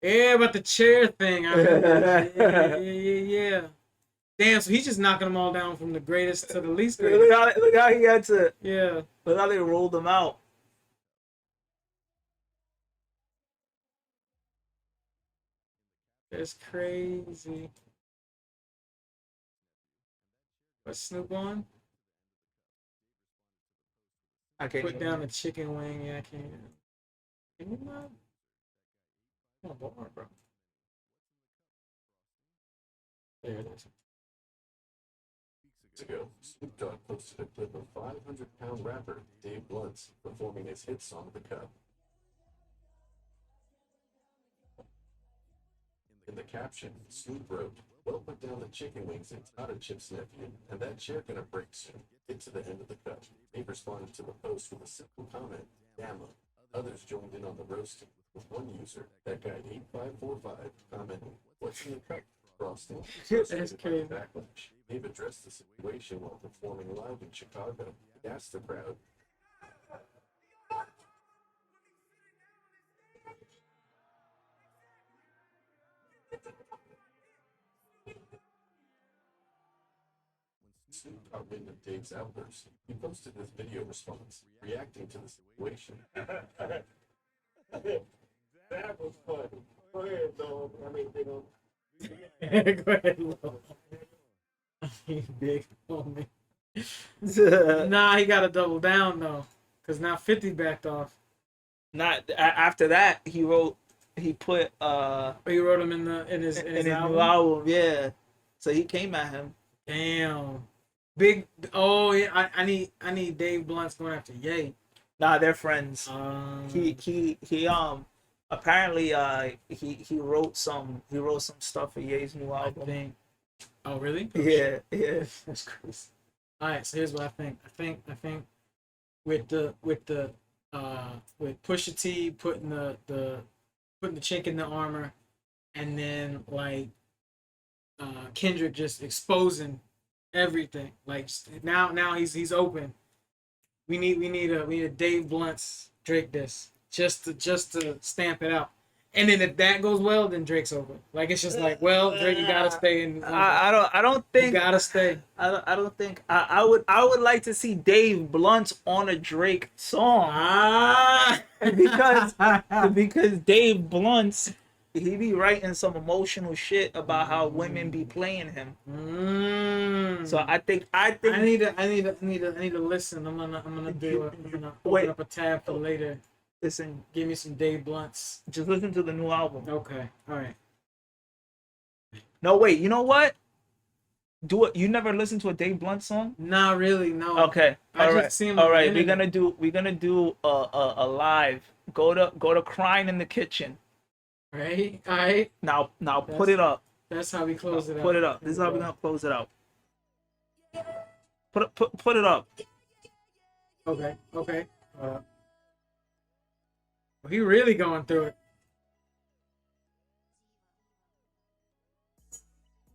Yeah, about the chair thing. I remember. Yeah. Damn, so he's just knocking them all down from the greatest to the least greatest. Look how he had to. Yeah. Look how they rolled him out. That's crazy. What's Snoop on? I can't Put even- down the chicken wing. Yeah, I can't. Can you not? I'm bar, bro. There it is. Weeks ago, Snoop Dogg posted a clip of 500-pound rapper Dave Blunt performing his hit song "The Cup." In the caption, Snoop wrote, "Well, put down the chicken wings, it's not a Chip's nephew, and that chair gonna break soon. Get to the end of the cup." Dave responded to the post with a simple comment, "Damn 'em." Others joined in on the roasting, with one user, that guy 8545, commenting, "What's in the cup? Frosting?" That's crazy. Backlash. Dave addressed the situation while performing live in Chicago. He asked the crowd, Snoop got wind of Dave's outburst. He posted this video response, reacting to the situation. That was funny. Go ahead, dog. I mean, big on. Go ahead, Lil. Big homie. Nah, he got to double down though, cause now 50 backed off. After that, he put Or you wrote him in his album. new album, yeah. So he came at him. Damn. Big. Oh yeah, I need Dave Blunt's going after Ye. Nah, they're friends. He apparently he wrote some stuff for Ye's new I album. think. Oh really? Yeah. That's crazy. All right, so here's what I think. I think with Pusha T putting the chink in the armor, and then like Kendrick just exposing everything. Like now he's open. We need a Dave Blunt's Drake diss just to stamp it out. And then if that goes well, then Drake's over. Like it's just like, well, Drake, you gotta stay in. I don't think You gotta stay. I don't think I would like to see Dave Blunt on a Drake song because Dave Blunt he be writing some emotional shit about how women be playing him. So I think I need to listen. I'm gonna open up a tab for later. listen. Give me some Dave Blunts. Just listen to the new album. Okay, all right. No, wait. You know what? Do it. You never listened to a Dave Blunt song? Not really, no. Okay. I All just right. see him All on the right. We're internet. gonna do a live. Go to Crying in the Kitchen. Right, all right. Now put it up. That's how we close it out. Put it up. This is how we're gonna close it out. Put it up. Okay. He really going through it.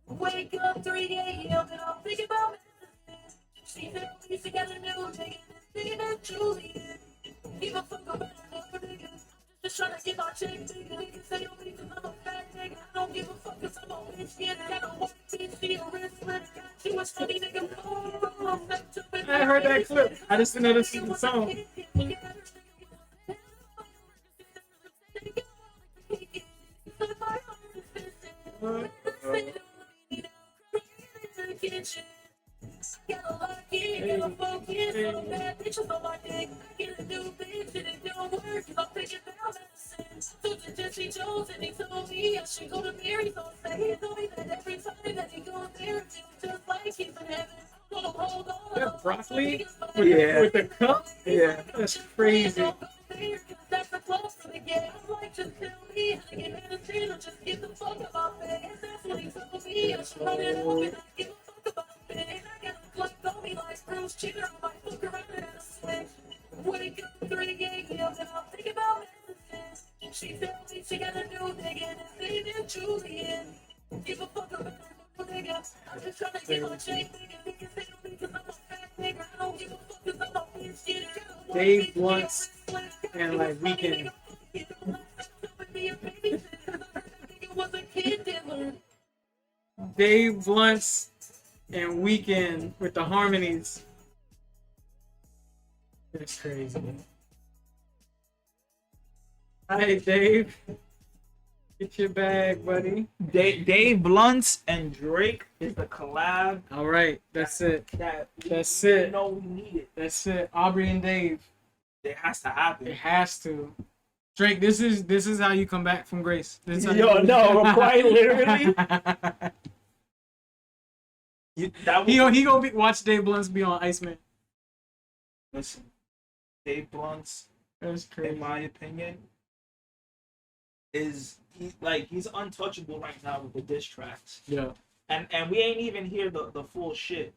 Wake up 3 a.m. and I'm thinking about Memphis. See families together new, taking it, thinking about Julian. Even fuck around, never niggas. Just just tryna get my check, nigga. Niggas say on me 'cause I'm a fat nigga. I don't give a fuck 'cause I'm a bitch. Yeah, got a white bitch, see a wrist slit. Got you a funny nigga. Oh, back to it. I heard that clip. I just didn't know this was the song. That broccoli Yeah. with the cup? Yeah. That's crazy. That's the close to the game. Like, just tell me how to get out of jail. Just get the fuck about that. That's what he told me. I should run it over. Not give a fuck about it. And I got a cluck on me like Bruce Cheater. I might fuck around and have a switch. Wake up 3 a.m. and I'm thinking about messages. She tells me she got a new nigga and his name is Julian. Give a fuck about a new nigga. I'm just trying to get my check, nigga. Niggas say to me 'cause I'm a fat nigga. I don't give a fuck 'cause I'm a bitch. Get it. Dave Blunts and like Weekend. Dave Blunts and Weekend with the harmonies. That's crazy. Hey Dave, get your bag, buddy. Dave Blunts and Drake is the collab All right, that's it. that That's we it. know we needed. That's it. Aubrey and Dave. It has to happen. It has to. Drake, this is how you come back from grace. This is how Yo, you no, quite literally. That was, he gonna watch Dave Blunts be on Iceman. listen, Dave Blunts, That's crazy. in my opinion, he's untouchable right now with the diss tracks, Yeah. and we ain't even hear the full shit.